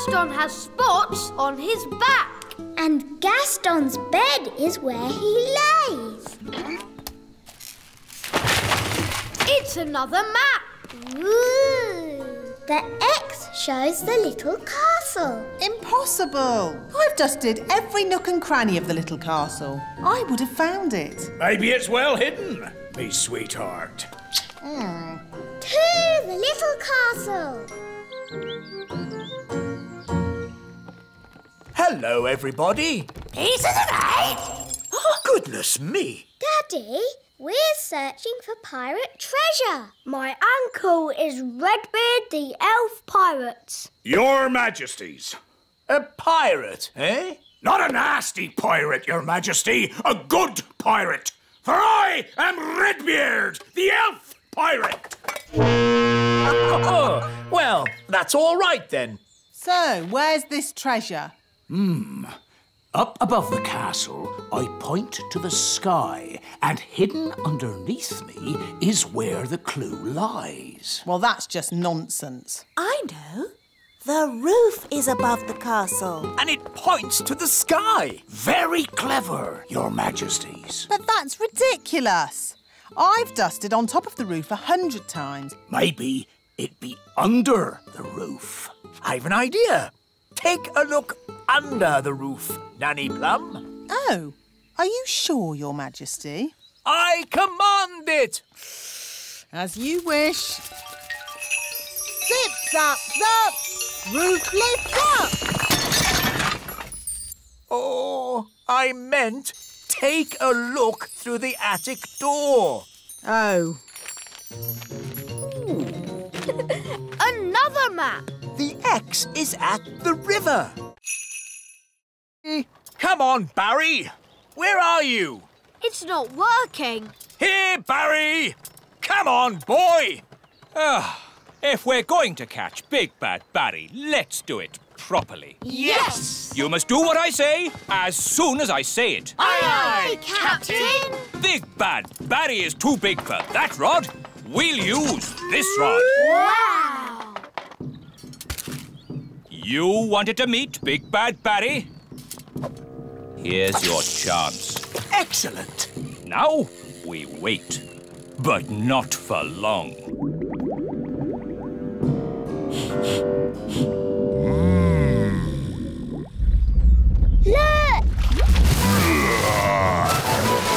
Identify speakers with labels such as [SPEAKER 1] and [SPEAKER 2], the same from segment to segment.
[SPEAKER 1] Gaston has spots on his back.
[SPEAKER 2] And Gaston's bed is where he lays.
[SPEAKER 1] It's another map.
[SPEAKER 2] Ooh. The X shows the little castle.
[SPEAKER 3] Impossible! I've dusted every nook and cranny of the little castle. I would have found it.
[SPEAKER 4] Maybe it's well hidden, me sweetheart.
[SPEAKER 2] To the little castle.
[SPEAKER 4] Hello, everybody.
[SPEAKER 5] Peace of the night.
[SPEAKER 4] Goodness me.
[SPEAKER 2] Daddy, we're searching for pirate treasure.
[SPEAKER 1] My uncle is Redbeard the Elf Pirate.
[SPEAKER 4] Your Majesties. A pirate, eh? Not a nasty pirate, Your Majesty. A good pirate. For I am Redbeard the Elf Pirate.
[SPEAKER 6] Well, that's all right then.
[SPEAKER 3] So, where's this treasure?
[SPEAKER 6] Up above the castle, I point to the sky, and hidden underneath me is where the clue lies.
[SPEAKER 3] Well, that's just nonsense.
[SPEAKER 5] I know. The roof is above the castle.
[SPEAKER 6] And it points to the sky. Very clever, Your Majesties.
[SPEAKER 3] But that's ridiculous. I've dusted on top of the roof 100 times.
[SPEAKER 6] Maybe it'd be under the roof. I've an idea. Take a look under the roof, Nanny Plum.
[SPEAKER 3] Oh, are you sure, Your Majesty?
[SPEAKER 6] I command it.
[SPEAKER 3] As you wish. Zip, zap, zap! Roof lift up!
[SPEAKER 6] Oh, I meant take a look through the attic door.
[SPEAKER 3] Oh.
[SPEAKER 1] Another map.
[SPEAKER 6] The X is at the river. Come on, Barry. Where are you?
[SPEAKER 1] It's not working.
[SPEAKER 6] Here, Barry. Come on, boy.
[SPEAKER 7] If we're going to catch Big Bad Barry, let's do it properly.
[SPEAKER 1] Yes!
[SPEAKER 7] You must do what I say as soon as I say it.
[SPEAKER 1] Aye, Captain!
[SPEAKER 7] Big Bad Barry is too big for that rod. We'll use this rod.
[SPEAKER 1] Wow!
[SPEAKER 7] You wanted to meet Big Bad Barry? Here's your chance.
[SPEAKER 6] Excellent.
[SPEAKER 7] Now we wait, but not for long.
[SPEAKER 2] Look!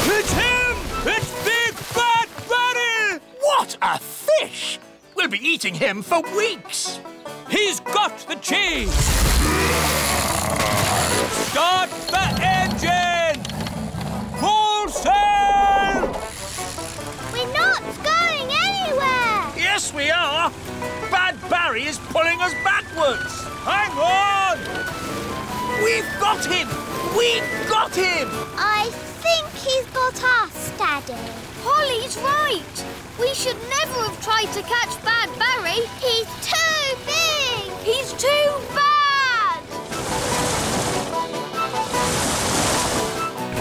[SPEAKER 7] It's him! It's Big Bad Barry!
[SPEAKER 6] What a fish! We'll be eating him for weeks.
[SPEAKER 7] He's got the cheese! Start the engine! Full sail!
[SPEAKER 2] We're not going anywhere!
[SPEAKER 6] Yes, we are. Bad Barry is pulling us backwards.
[SPEAKER 7] Hang on!
[SPEAKER 6] We've got him! We've got him!
[SPEAKER 2] I think he's got us, Daddy.
[SPEAKER 1] Holly's right. We should never have tried to catch Bad Barry.
[SPEAKER 2] He's too big!
[SPEAKER 1] He's too bad!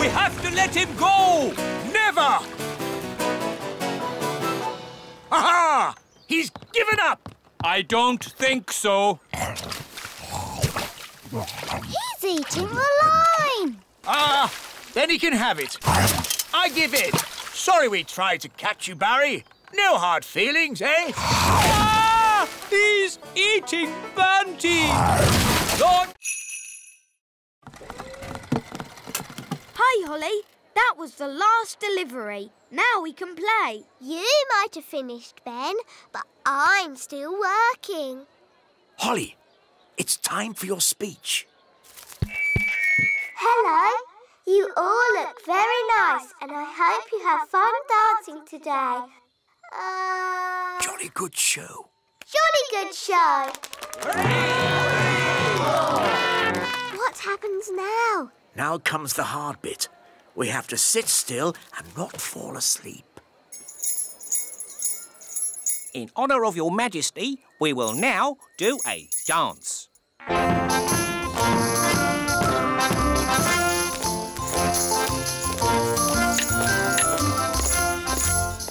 [SPEAKER 7] We have to let him go!
[SPEAKER 6] Never! Aha! He's given up!
[SPEAKER 7] I don't think so.
[SPEAKER 2] He's eating the line!
[SPEAKER 6] Then he can have it. I give in. Sorry we tried to catch you, Barry. No hard feelings, eh?
[SPEAKER 7] Ah! He's eating Banty! Don't...
[SPEAKER 1] Hi, Holly. That was the last delivery. Now we can play.
[SPEAKER 2] You might have finished, Ben, but I'm still working.
[SPEAKER 6] Holly, it's time for your speech.
[SPEAKER 2] Hello. You all look very nice, and I hope you have fun dancing today.
[SPEAKER 6] Jolly good show.
[SPEAKER 2] Jolly good show. What happens now?
[SPEAKER 6] Now comes the hard bit. We have to sit still and not fall asleep.
[SPEAKER 8] In honour of your Majesty, we will now do a dance.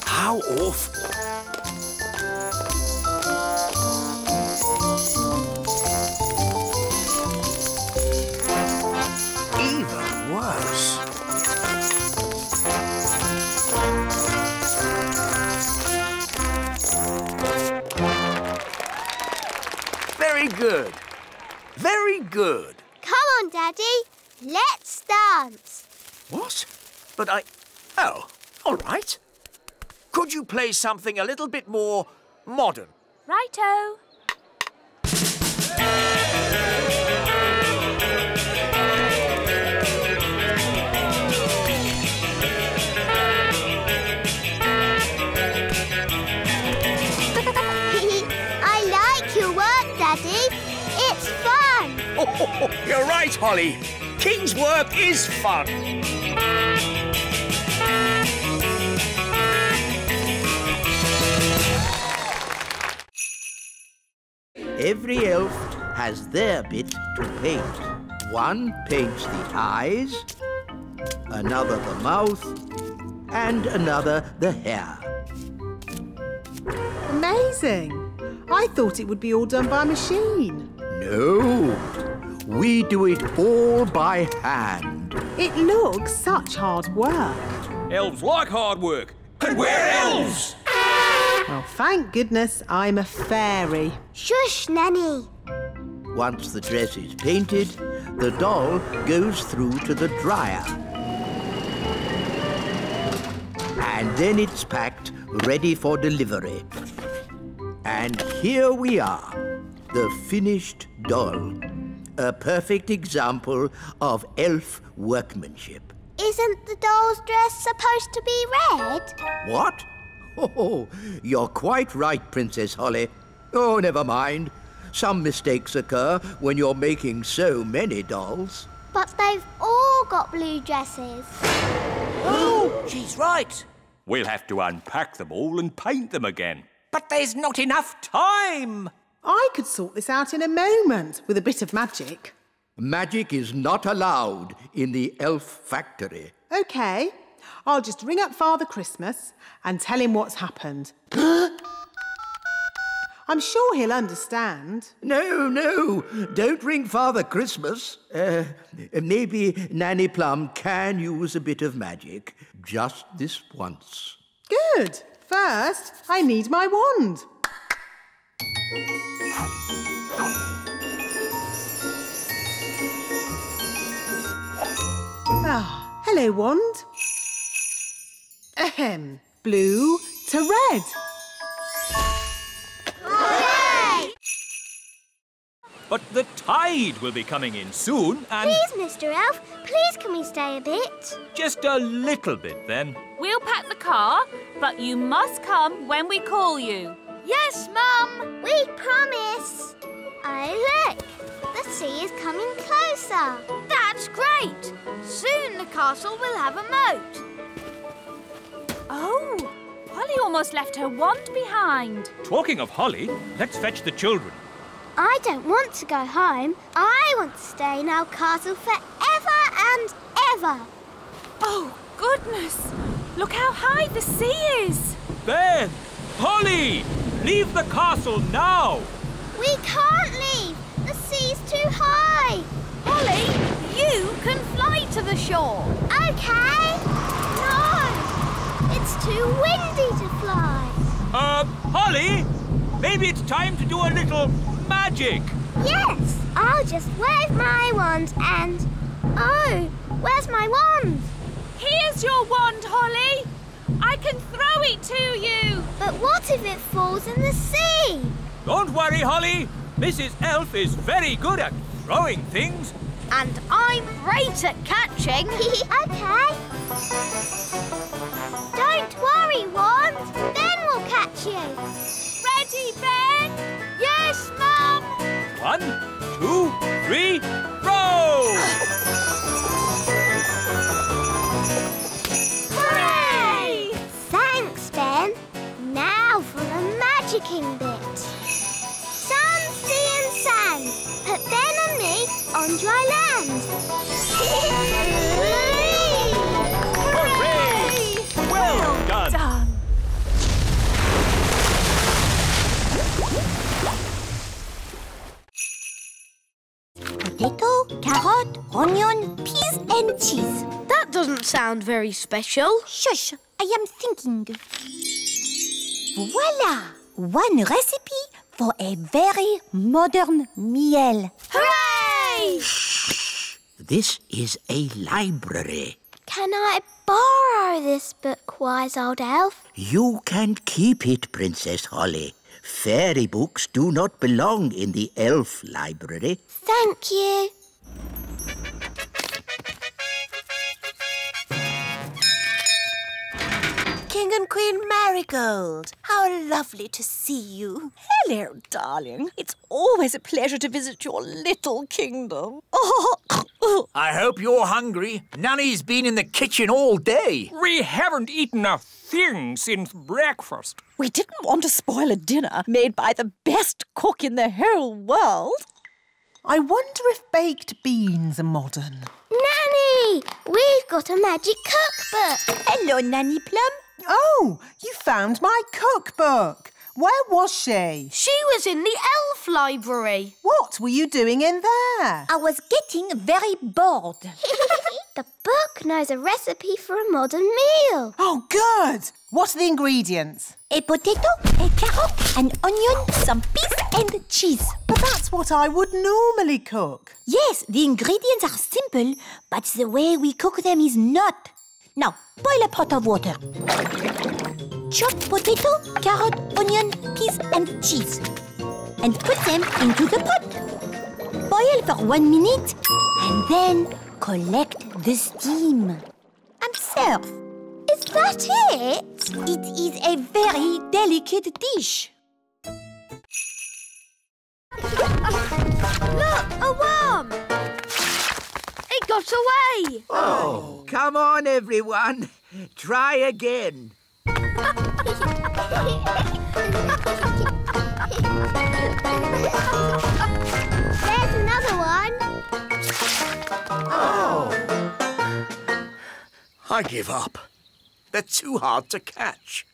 [SPEAKER 6] How awful.
[SPEAKER 4] Very good. Very good.
[SPEAKER 2] Come on, Daddy. Let's dance.
[SPEAKER 4] What? But I... Oh, all right. Could you play something a little bit more modern?
[SPEAKER 9] Righto.
[SPEAKER 2] I like your work, Daddy. It's fun.
[SPEAKER 4] Oh, you're right, Holly. King's work is fun.
[SPEAKER 10] Every elf has their bit to paint. One paints the eyes, another the mouth, and another the hair.
[SPEAKER 3] Amazing. I thought it would be all done by machine.
[SPEAKER 10] No, we do it all by hand.
[SPEAKER 3] It looks such hard work.
[SPEAKER 7] Elves like hard work. And we're elves!
[SPEAKER 3] Well, thank goodness I'm a fairy.
[SPEAKER 2] Shush, Nanny.
[SPEAKER 10] Once the dress is painted, the doll goes through to the dryer. And then it's packed, ready for delivery. And here we are, the finished doll. A perfect example of elf workmanship.
[SPEAKER 2] Isn't the doll's dress supposed to be red?
[SPEAKER 10] What? Oh, you're quite right, Princess Holly. Oh, never mind. Some mistakes occur when you're making so many dolls.
[SPEAKER 2] But they've all got blue dresses.
[SPEAKER 8] Oh, she's right.
[SPEAKER 7] We'll have to unpack them all and paint them again.
[SPEAKER 8] But there's not enough time.
[SPEAKER 3] I could sort this out in a moment with a bit of magic.
[SPEAKER 10] Magic is not allowed in the elf factory.
[SPEAKER 3] OK, I'll just ring up Father Christmas and tell him what's happened. I'm sure he'll understand.
[SPEAKER 10] No, don't ring Father Christmas. Maybe Nanny Plum can use a bit of magic. Just this once.
[SPEAKER 3] Good. First, I need my wand. Ah, hello, wand. Ahem. Blue to red.
[SPEAKER 2] Hooray!
[SPEAKER 7] But the tide will be coming in soon and...
[SPEAKER 2] Please, Mr. Elf, please can we stay a bit?
[SPEAKER 7] Just a little bit, then.
[SPEAKER 9] We'll pack the car, but you must come when we call you.
[SPEAKER 1] Yes, Mum.
[SPEAKER 2] We promise. Oh, look. The sea is coming closer.
[SPEAKER 1] That's great. Soon the castle will have a moat.
[SPEAKER 9] Oh, Holly almost left her wand behind.
[SPEAKER 7] Talking of Holly, let's fetch the children.
[SPEAKER 2] I don't want to go home. I want to stay in our castle forever and ever.
[SPEAKER 9] Oh, goodness. Look how high the sea is.
[SPEAKER 7] Ben! Holly! Leave the castle now!
[SPEAKER 2] We can't leave. The sea's too high.
[SPEAKER 1] Holly, you can fly to the shore.
[SPEAKER 2] Okay. No, it's too windy to fly.
[SPEAKER 7] Holly? Maybe it's time to do a little magic.
[SPEAKER 2] Yes, I'll just wave my wand and... Oh, where's my wand?
[SPEAKER 9] Here's your wand, Holly. I can throw it to you.
[SPEAKER 2] But what if it falls in the sea?
[SPEAKER 7] Don't worry, Holly. Mrs. Elf is very good at throwing things.
[SPEAKER 1] And I'm great at catching.
[SPEAKER 2] Okay. Don't worry, wand. Ben will catch you.
[SPEAKER 9] Ready, Ben?
[SPEAKER 1] Yes, Mum.
[SPEAKER 7] 1, 2, 3, row!
[SPEAKER 2] Hooray! Thanks, Ben. Now for the magicking bit. Sun, sea and sand. Put Ben and me on dry land.
[SPEAKER 7] Hooray! Well done.
[SPEAKER 9] Done.
[SPEAKER 2] Potato, carrot, onion, peas and cheese.
[SPEAKER 1] That doesn't sound very special.
[SPEAKER 2] Shush, I am thinking. Voila! One recipe
[SPEAKER 11] for a very modern meal.
[SPEAKER 1] Hooray!
[SPEAKER 10] This is a library.
[SPEAKER 2] Can I borrow this book, wise old elf?
[SPEAKER 10] You can keep it, Princess Holly. Fairy books do not belong in the elf library.
[SPEAKER 2] Thank you.
[SPEAKER 5] King and Queen Marigold, how lovely to see you.
[SPEAKER 9] Hello, darling. It's always a pleasure to visit your little kingdom.
[SPEAKER 4] I hope you're hungry. Nanny's been in the kitchen all day.
[SPEAKER 8] We haven't eaten a thing since breakfast.
[SPEAKER 9] We didn't want to spoil a dinner made by the best cook in the whole world.
[SPEAKER 3] I wonder if baked beans are modern.
[SPEAKER 2] Nanny, we've got a magic cookbook.
[SPEAKER 11] Hello, Nanny Plum.
[SPEAKER 3] Oh, you found my cookbook. Where was she?
[SPEAKER 1] She was in the elf library.
[SPEAKER 3] What were you doing in there?
[SPEAKER 11] I was getting very bored.
[SPEAKER 2] The book knows a recipe for a modern meal.
[SPEAKER 3] Oh, good. What are the ingredients?
[SPEAKER 11] A potato, a carrot, an onion, some peas and cheese.
[SPEAKER 3] But that's what I would normally cook.
[SPEAKER 11] Yes, the ingredients are simple, but the way we cook them is not. Now, boil a pot of water. Chop potato, carrot, onion, peas and cheese. And put them into the pot. Boil for 1 minute and then collect the steam. And serve.
[SPEAKER 2] Is that it?
[SPEAKER 11] It is a very delicate dish.
[SPEAKER 1] Look, a worm! It got away!
[SPEAKER 10] Oh, come on, everyone. Try again.
[SPEAKER 2] There's another one.
[SPEAKER 4] Oh. I give up. They're too hard to catch.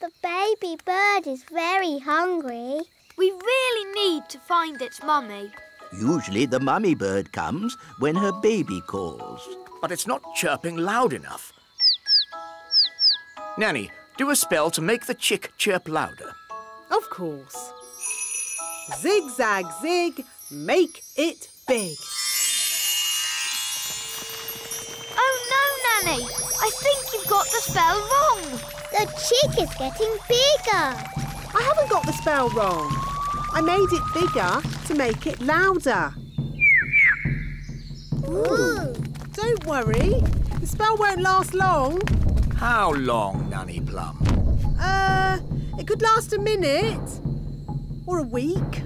[SPEAKER 2] The baby bird is very hungry.
[SPEAKER 1] We really need to find its mummy.
[SPEAKER 10] Usually the mummy bird comes when her baby calls.
[SPEAKER 4] But it's not chirping loud enough. Nanny, do a spell to make the chick chirp louder.
[SPEAKER 12] Of course. Zig-zag zig, make it big.
[SPEAKER 1] Oh no, Nanny! I think you've got the spell wrong.
[SPEAKER 2] The chick is getting bigger.
[SPEAKER 12] I haven't got the spell wrong. I made it bigger to make it louder.
[SPEAKER 2] Ooh.
[SPEAKER 12] Don't worry, the spell won't last long.
[SPEAKER 4] How long, Nanny Plum?
[SPEAKER 12] It could last a minute, or a week,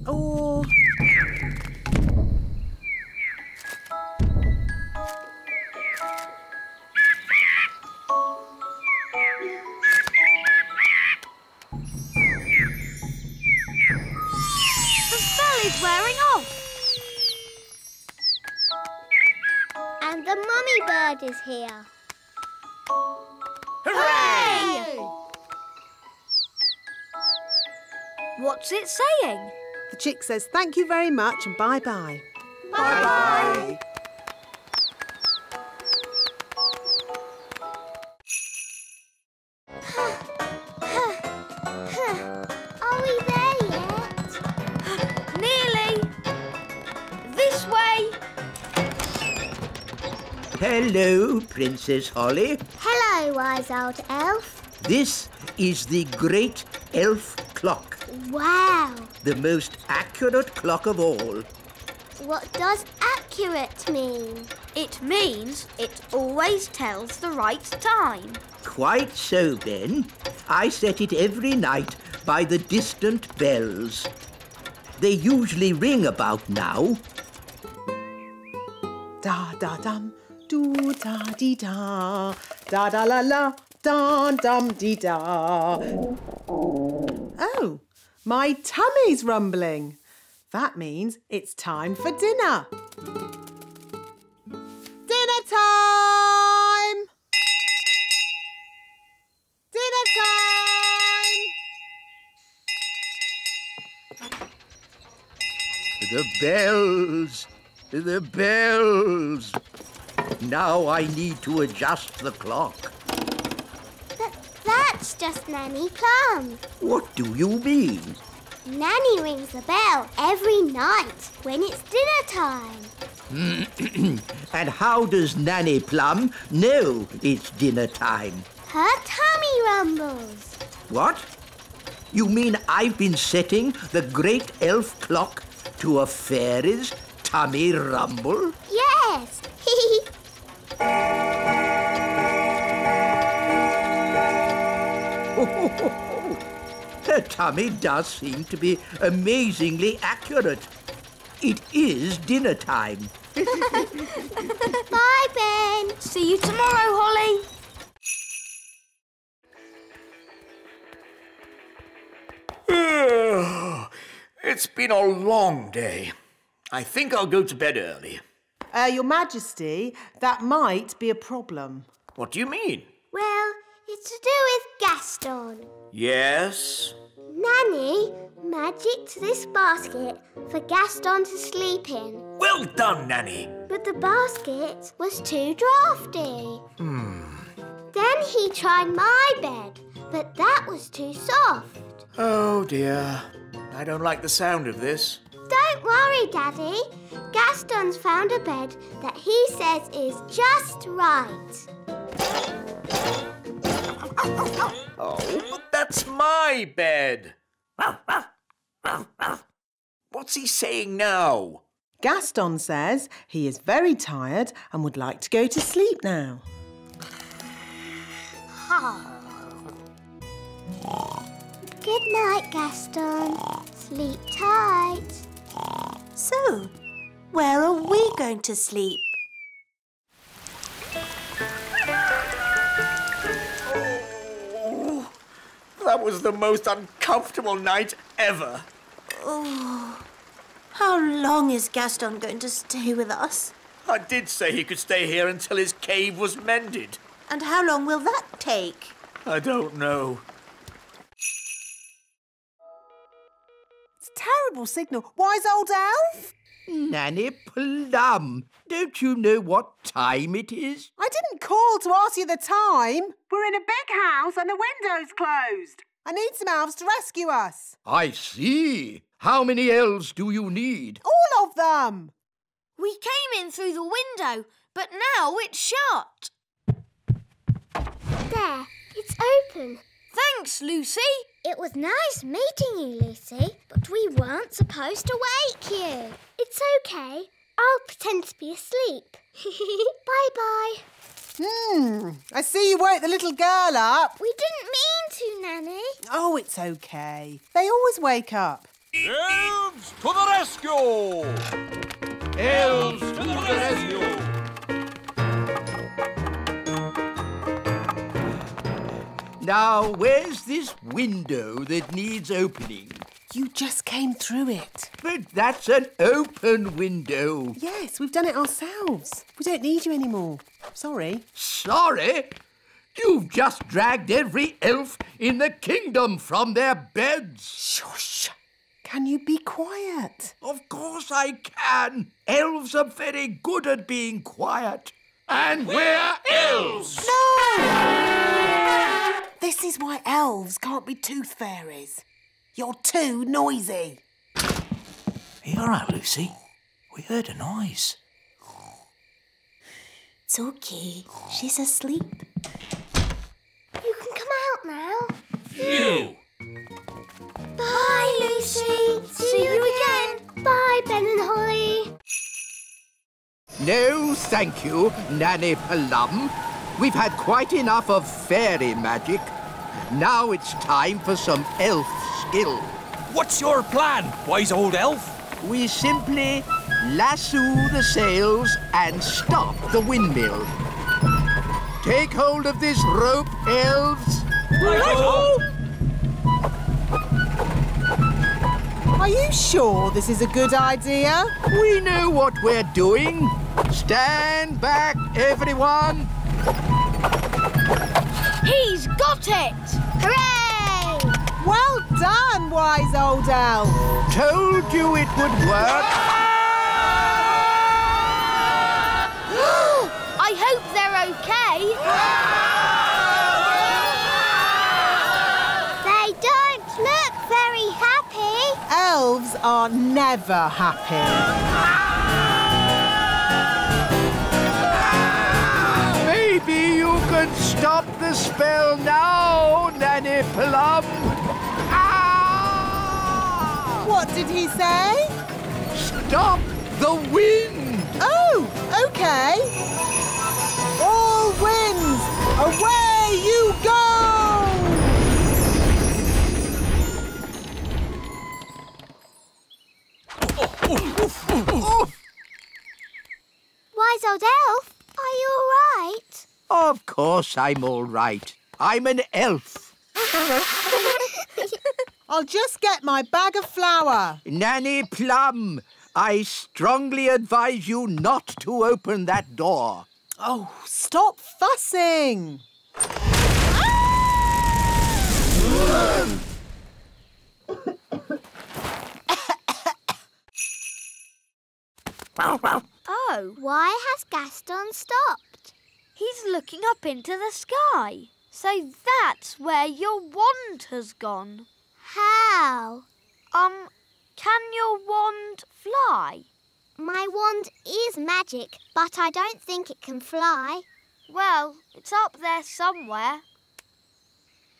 [SPEAKER 12] or...
[SPEAKER 1] The spell is wearing off.
[SPEAKER 2] And the mummy bird is here.
[SPEAKER 1] Hooray! What's it saying?
[SPEAKER 12] The chick says thank you very much and bye-bye.
[SPEAKER 2] Bye-bye. Are we there yet?
[SPEAKER 1] Nearly. This way.
[SPEAKER 10] Hello, Princess Holly.
[SPEAKER 2] Hello, wise old elf.
[SPEAKER 10] This is the great elf clock,
[SPEAKER 2] Wow.
[SPEAKER 10] the most accurate clock of all.
[SPEAKER 2] What does accurate mean?
[SPEAKER 1] It means it always tells the right time.
[SPEAKER 10] Quite so, Ben. I set it every night by the distant bells. They usually ring about now.
[SPEAKER 12] Da-da-dum, do-da-dee-da, da-da-la-la, dum-dum-dee-da. Oh, my tummy's rumbling. That means it's time for dinner. Dinner time! Dinner time!
[SPEAKER 10] The bells! The bells! Now I need to adjust the clock.
[SPEAKER 2] That's just Nanny Plum.
[SPEAKER 10] What do you mean?
[SPEAKER 2] Nanny rings the bell every night when it's dinner time.
[SPEAKER 10] And how does Nanny Plum know it's dinner time?
[SPEAKER 2] Her tummy rumbles.
[SPEAKER 10] What? You mean I've been setting the great elf clock to a fairy's tummy rumble?
[SPEAKER 2] Yes.
[SPEAKER 10] Her tummy does seem to be amazingly accurate. It is dinner time.
[SPEAKER 2] Bye, Ben.
[SPEAKER 1] See you tomorrow, Holly.
[SPEAKER 4] It's been a long day. I think I'll go to bed early.
[SPEAKER 12] Your Majesty, that might be a problem.
[SPEAKER 4] What do you mean?
[SPEAKER 2] Well, it's to do with Gaston.
[SPEAKER 4] Yes?
[SPEAKER 2] Nanny magicked this basket for Gaston to sleep in.
[SPEAKER 4] Well done, Nanny.
[SPEAKER 2] But the basket was too drafty. Then he tried my bed, but that was too soft.
[SPEAKER 4] Oh, dear. I don't like the sound of this.
[SPEAKER 2] Don't worry, Daddy. Gaston's found a bed that he says is just right.
[SPEAKER 4] Oh, but that's my bed. What's he saying now?
[SPEAKER 12] Gaston says he is very tired and would like to go to sleep now.
[SPEAKER 2] Good night, Gaston. Sleep tight.
[SPEAKER 5] So, where are we going to sleep?
[SPEAKER 4] Oh, that was the most uncomfortable night ever.
[SPEAKER 5] Oh, how long is Gaston going to stay with us?
[SPEAKER 4] I did say he could stay here until his cave was mended.
[SPEAKER 5] And how long will that take?
[SPEAKER 4] I don't know.
[SPEAKER 12] It's a terrible signal. Wise old elf?
[SPEAKER 10] Nanny Plum, don't you know what time it is?
[SPEAKER 12] I didn't call to ask you the time. We're in a big house and the window's closed. I need some elves to rescue us.
[SPEAKER 10] I see. How many elves do you need?
[SPEAKER 12] All of them.
[SPEAKER 1] We came in through the window, but now it's shut.
[SPEAKER 2] There, it's open.
[SPEAKER 1] Thanks, Lucy.
[SPEAKER 2] It was nice meeting you, Lucy, but we weren't supposed to wake you. It's okay. I'll pretend to be asleep. Bye-bye.
[SPEAKER 12] I see you woke the little girl up.
[SPEAKER 2] We didn't mean to, Nanny.
[SPEAKER 12] Oh, it's okay. They always wake up.
[SPEAKER 7] Elves to the rescue! Elves to the rescue!
[SPEAKER 10] Now, where's this window that needs opening?
[SPEAKER 12] You just came through it.
[SPEAKER 10] But that's an open window.
[SPEAKER 12] Yes, we've done it ourselves. We don't need you anymore. Sorry.
[SPEAKER 10] Sorry? You've just dragged every elf in the kingdom from their beds.
[SPEAKER 12] Shush. Can you be quiet?
[SPEAKER 10] Of course I can. Elves are very good at being quiet. And we're elves!
[SPEAKER 12] No! This is why elves can't be tooth fairies. You're too noisy.
[SPEAKER 6] Are you all right, Lucy? We heard a noise.
[SPEAKER 5] It's okay. She's asleep.
[SPEAKER 2] You can come out now.
[SPEAKER 7] You!
[SPEAKER 2] Bye, Lucy. See you again. Bye, Ben and Holly.
[SPEAKER 10] No, thank you, Nanny Plum. We've had quite enough of fairy magic. Now it's time for some elf skill.
[SPEAKER 7] What's your plan, wise old elf?
[SPEAKER 10] We simply lasso the sails and stop the windmill. Take hold of this rope, elves.
[SPEAKER 7] Righto!
[SPEAKER 12] Are you sure this is a good idea?
[SPEAKER 10] We know what we're doing. Stand back, everyone.
[SPEAKER 1] He's got it!
[SPEAKER 2] Hooray!
[SPEAKER 12] Well done, wise old elf.
[SPEAKER 10] Told you it would work.
[SPEAKER 1] I hope they're okay.
[SPEAKER 12] elves are never happy.
[SPEAKER 10] Maybe you could stop the spell now, Nanny Plum.
[SPEAKER 12] What did he say?
[SPEAKER 10] Stop the wind!
[SPEAKER 12] Oh, OK. All winds, away you go!
[SPEAKER 2] Wise old elf, are you all right?
[SPEAKER 10] Of course I'm all right. I'm an elf.
[SPEAKER 12] I'll just get my bag of flour.
[SPEAKER 10] Nanny Plum, I strongly advise you not to open that door.
[SPEAKER 12] Oh, stop fussing.
[SPEAKER 1] Oh,
[SPEAKER 2] Why has Gaston stopped?
[SPEAKER 1] he's looking up into the sky. So that's where your wand has gone.
[SPEAKER 2] How?
[SPEAKER 1] Can your wand fly?
[SPEAKER 2] My wand is magic, but I don't think it can fly.
[SPEAKER 1] Well, it's up there somewhere.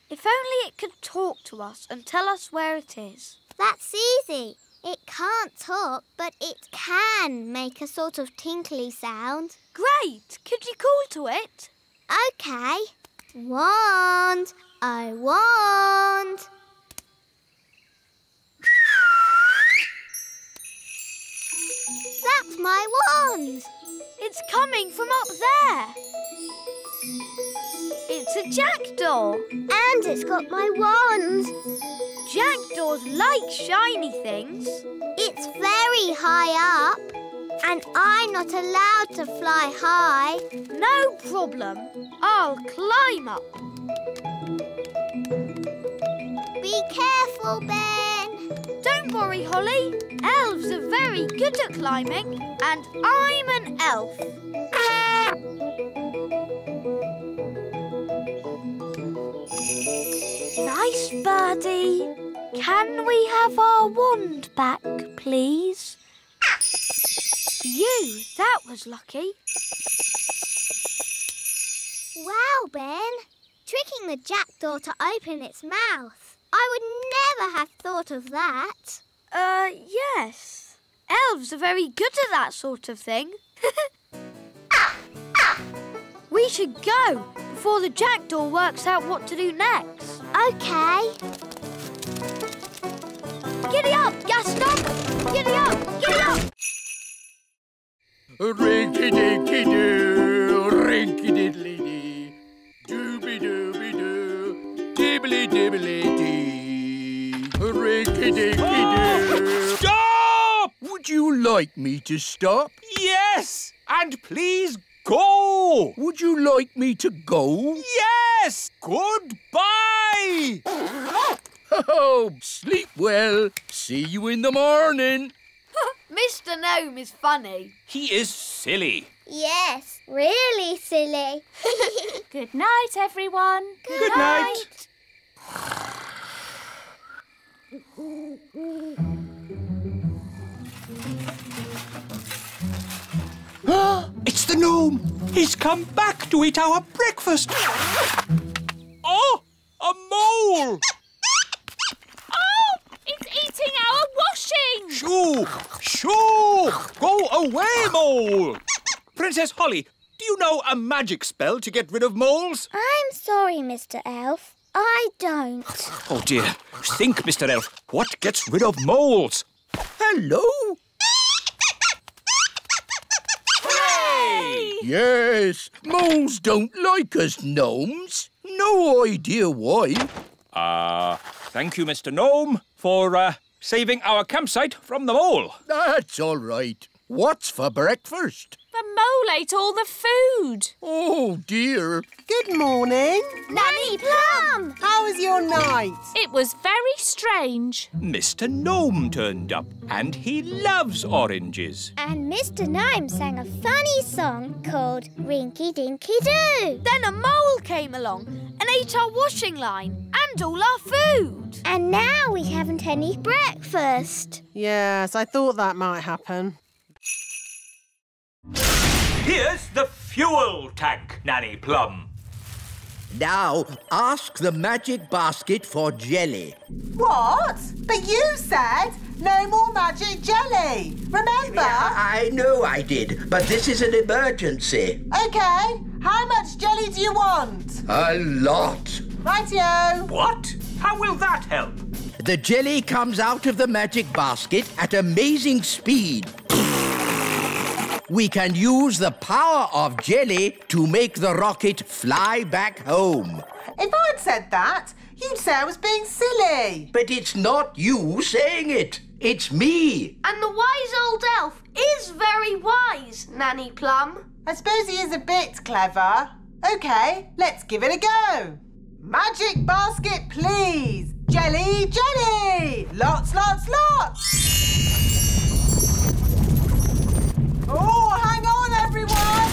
[SPEAKER 1] If only it could talk to us and tell us where it is.
[SPEAKER 2] That's easy. It can't talk, but it can make a sort of tinkly sound.
[SPEAKER 1] Great! Could you call to it?
[SPEAKER 2] OK. Wand, I wand. That's my wand.
[SPEAKER 1] It's coming from up there. It's a jackdaw.
[SPEAKER 2] And it's got my wand.
[SPEAKER 1] Jackdaws like shiny things.
[SPEAKER 2] It's very high up. And I'm not allowed to fly high.
[SPEAKER 1] No problem. I'll climb up.
[SPEAKER 2] Be careful, Ben.
[SPEAKER 1] Don't worry, Holly. Elves are very good at climbing, and I'm an elf. Nice birdie. Can we have our wand back, please? You, that was lucky.
[SPEAKER 2] Wow, Ben. Tricking the jackdaw to open its mouth. I would never have thought of that.
[SPEAKER 1] Yes. Elves are very good at that sort of thing. We should go before the jackdaw works out what to do next.
[SPEAKER 2] OK.
[SPEAKER 1] Giddy up, Gaston! Giddy up! Giddy up!
[SPEAKER 10] Rinky-dinky-doo, rinky-diddly-dee, dooby-dooby-doo, dibbly-dibbly-dee, rinky-dinky-doo.
[SPEAKER 7] Stop!
[SPEAKER 10] Would you like me to stop?
[SPEAKER 7] Yes! And please go!
[SPEAKER 10] Would you like me to go?
[SPEAKER 7] Yes! Goodbye!
[SPEAKER 10] Oh, sleep well. See you in the morning.
[SPEAKER 1] Mr. Gnome is funny.
[SPEAKER 7] He is silly.
[SPEAKER 2] Yes, really silly.
[SPEAKER 9] Good night, everyone.
[SPEAKER 7] Good night.
[SPEAKER 6] It's the gnome!
[SPEAKER 7] He's come back to eat our breakfast. Oh, a mole!
[SPEAKER 9] Oh, it's eating our washing.
[SPEAKER 7] Shoo! Shoo! Go away, mole! Princess Holly, do you know a magic spell to get rid of moles?
[SPEAKER 2] I'm sorry, Mr. Elf. I don't.
[SPEAKER 7] Oh, dear. Think, Mr. Elf. What gets rid of moles?
[SPEAKER 10] Hello?
[SPEAKER 7] Hooray!
[SPEAKER 10] Yes, moles don't like us gnomes. No idea why.
[SPEAKER 7] Thank you, Mr. Gnome, for saving our campsite from the mole.
[SPEAKER 10] That's all right. What's for breakfast?
[SPEAKER 9] The mole ate all the food.
[SPEAKER 10] Oh, dear.
[SPEAKER 12] Good morning.
[SPEAKER 2] Nanny Plum!
[SPEAKER 12] How was your night?
[SPEAKER 9] It was very strange.
[SPEAKER 7] Mr. Gnome turned up, and he loves oranges.
[SPEAKER 2] And Mr. Gnome sang a funny song called Rinky Dinky Doo.
[SPEAKER 1] Then a mole came along and ate our washing line and And all our food.
[SPEAKER 2] And now we haven't any breakfast.
[SPEAKER 12] Yes, I thought that might happen.
[SPEAKER 13] Here's the fuel tank, Nanny Plum.
[SPEAKER 10] Now, ask the magic basket for jelly.
[SPEAKER 3] What? But you said no more magic jelly. Remember?
[SPEAKER 10] Yeah, I know I did, but this is an emergency.
[SPEAKER 3] OK, how much jelly do you want?
[SPEAKER 10] A lot.
[SPEAKER 3] Rightio.
[SPEAKER 13] What? How will that help?
[SPEAKER 10] The jelly comes out of the magic basket at amazing speed. We can use the power of jelly to make the rocket fly back home.
[SPEAKER 3] If I'd said that, you'd say I was being silly.
[SPEAKER 10] But it's not you saying it. It's me.
[SPEAKER 1] And the wise old elf is very wise, Nanny Plum.
[SPEAKER 3] I suppose he is a bit clever. OK, let's give it a go. Magic basket, please. Jelly, jelly. Lots, lots, lots. Oh, hang on, everyone!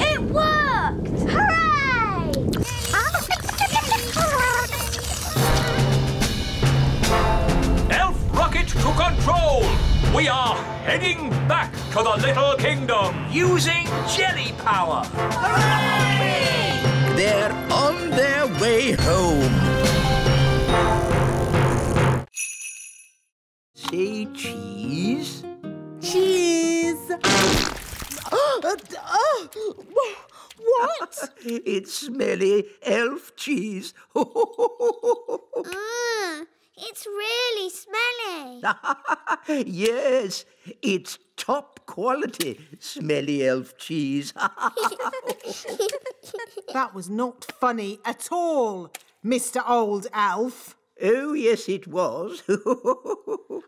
[SPEAKER 1] It worked!
[SPEAKER 2] Hooray!
[SPEAKER 13] Elf rocket to control! We are heading back to the Little Kingdom using jelly power.
[SPEAKER 10] Hooray! They're on their way home. Say cheese.
[SPEAKER 12] Cheese! What?
[SPEAKER 10] It's smelly elf cheese.
[SPEAKER 2] It's really smelly.
[SPEAKER 10] Yes, it's top quality smelly elf cheese.
[SPEAKER 12] That was not funny at all, Mr. Old Elf.
[SPEAKER 10] Oh, yes, it was.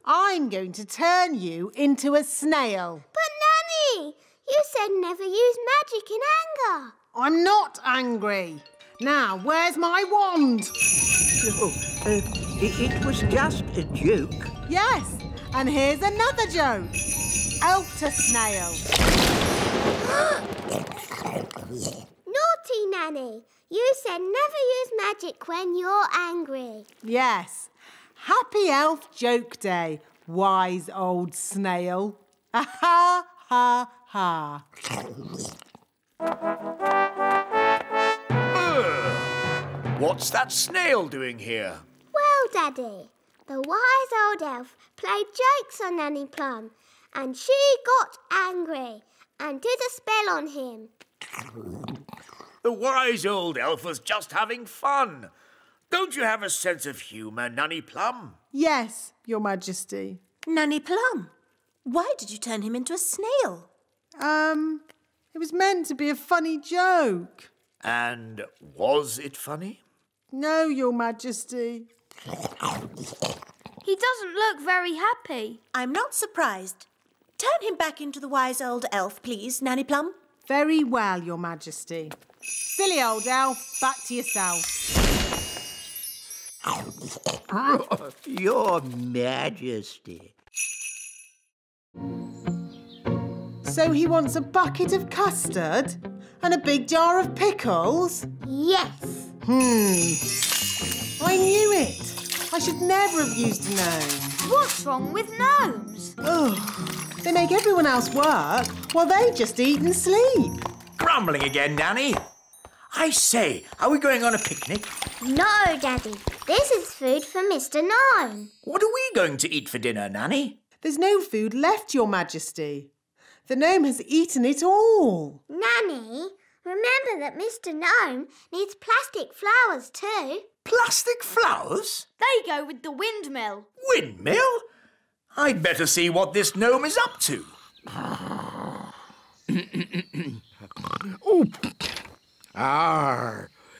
[SPEAKER 12] I'm going to turn you into a snail.
[SPEAKER 2] But, Nanny, you said never use magic in anger.
[SPEAKER 12] I'm not angry. Now, where's my wand?
[SPEAKER 10] Oh, it was just a joke.
[SPEAKER 12] Yes, and here's another joke. Elf to snail.
[SPEAKER 2] Naughty, Nanny. You said never use magic when you're angry.
[SPEAKER 12] Yes. Happy Elf Joke Day, wise old snail. Ha ha ha.
[SPEAKER 4] What's that snail doing here?
[SPEAKER 2] Well, Daddy, the wise old elf played jokes on Nanny Plum, and she got angry and did a spell on him.
[SPEAKER 4] The wise old elf was just having fun. Don't you have a sense of humour, Nanny Plum?
[SPEAKER 12] Yes, Your Majesty.
[SPEAKER 5] Nanny Plum, why did you turn him into a snail?
[SPEAKER 12] It was meant to be a funny joke.
[SPEAKER 4] And was it funny?
[SPEAKER 12] No, Your Majesty.
[SPEAKER 1] He doesn't look very happy.
[SPEAKER 5] I'm not surprised. Turn him back into the wise old elf, please, Nanny Plum.
[SPEAKER 12] Very well, Your Majesty. Silly old elf, back to yourself.
[SPEAKER 10] Your Majesty.
[SPEAKER 12] So he wants a bucket of custard and a big jar of pickles?
[SPEAKER 2] Yes.
[SPEAKER 12] I knew it. I should never have used a gnome.
[SPEAKER 1] What's wrong with gnomes?
[SPEAKER 12] Ugh. They make everyone else work while they just eat and sleep.
[SPEAKER 4] Grumbling again, Nanny. I say, are we going on a picnic?
[SPEAKER 2] No, Daddy. This is food for Mr. Gnome.
[SPEAKER 4] What are we going to eat for dinner, Nanny?
[SPEAKER 12] There's no food left, Your Majesty. The gnome has eaten it all.
[SPEAKER 2] Nanny, remember that Mr. Gnome needs plastic flowers too.
[SPEAKER 4] Plastic flowers?
[SPEAKER 1] They go with the windmill.
[SPEAKER 4] Windmill? I'd better see what this gnome is up to.
[SPEAKER 14] Oh.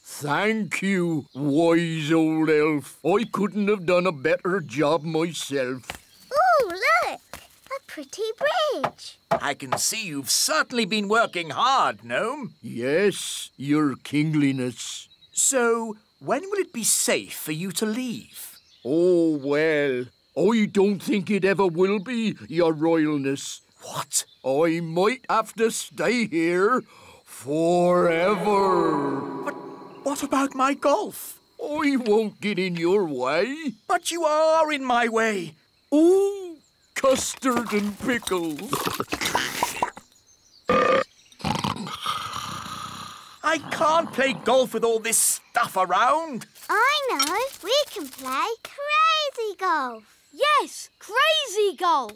[SPEAKER 14] Thank you, wise old elf. I couldn't have done a better job myself.
[SPEAKER 2] Ooh, look! A pretty bridge.
[SPEAKER 4] I can see you've certainly been working hard, gnome.
[SPEAKER 14] Yes, your kingliness.
[SPEAKER 4] So, when will it be safe for you to leave?
[SPEAKER 14] Oh, well, I don't think it ever will be, Your Royalness.
[SPEAKER 6] What?
[SPEAKER 14] I might have to stay here forever.
[SPEAKER 6] But what about my golf?
[SPEAKER 14] I won't get in your way.
[SPEAKER 6] But you are in my way.
[SPEAKER 14] Ooh, custard and pickles.
[SPEAKER 6] I can't play golf with all this stuff around.
[SPEAKER 2] I know. We can play crazy golf.
[SPEAKER 1] Yes, crazy golf.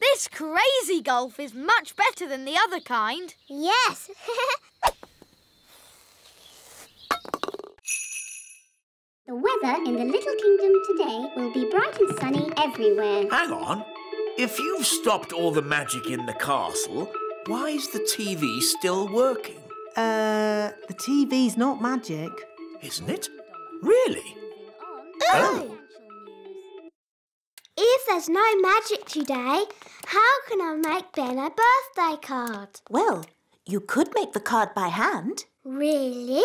[SPEAKER 1] This crazy golf is much better than the other kind.
[SPEAKER 2] Yes.
[SPEAKER 15] The weather in the Little Kingdom today will be bright and sunny everywhere.
[SPEAKER 6] Hang on. If you've stopped all the magic in the castle, why is the TV still working?
[SPEAKER 12] The TV's not magic.
[SPEAKER 6] Isn't it? Really?
[SPEAKER 2] Oh! If there's no magic today, how can I make Ben a birthday card?
[SPEAKER 11] Well, you could make the card by hand.
[SPEAKER 2] Really?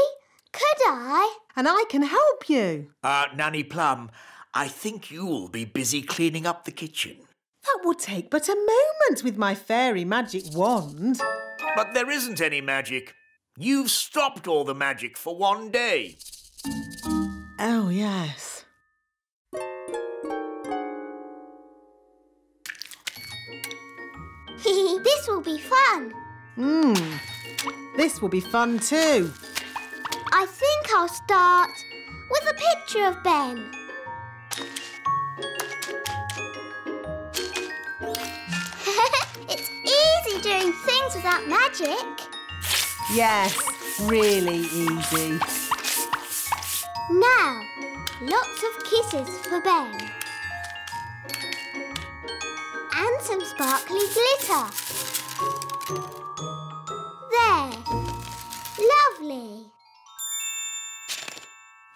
[SPEAKER 2] Could I?
[SPEAKER 12] And I can help you.
[SPEAKER 6] Nanny Plum, I think you'll be busy cleaning up the kitchen.
[SPEAKER 12] That will take but a moment with my fairy magic wand.
[SPEAKER 6] But there isn't any magic. You've stopped all the magic for one day.
[SPEAKER 12] Oh, yes.
[SPEAKER 2] This will be fun.
[SPEAKER 12] This will be fun too.
[SPEAKER 2] I think I'll start with a picture of Ben. It's easy doing things without magic.
[SPEAKER 12] Yes, really easy.
[SPEAKER 2] Now, lots of kisses for Ben. And some sparkly glitter. There. Lovely.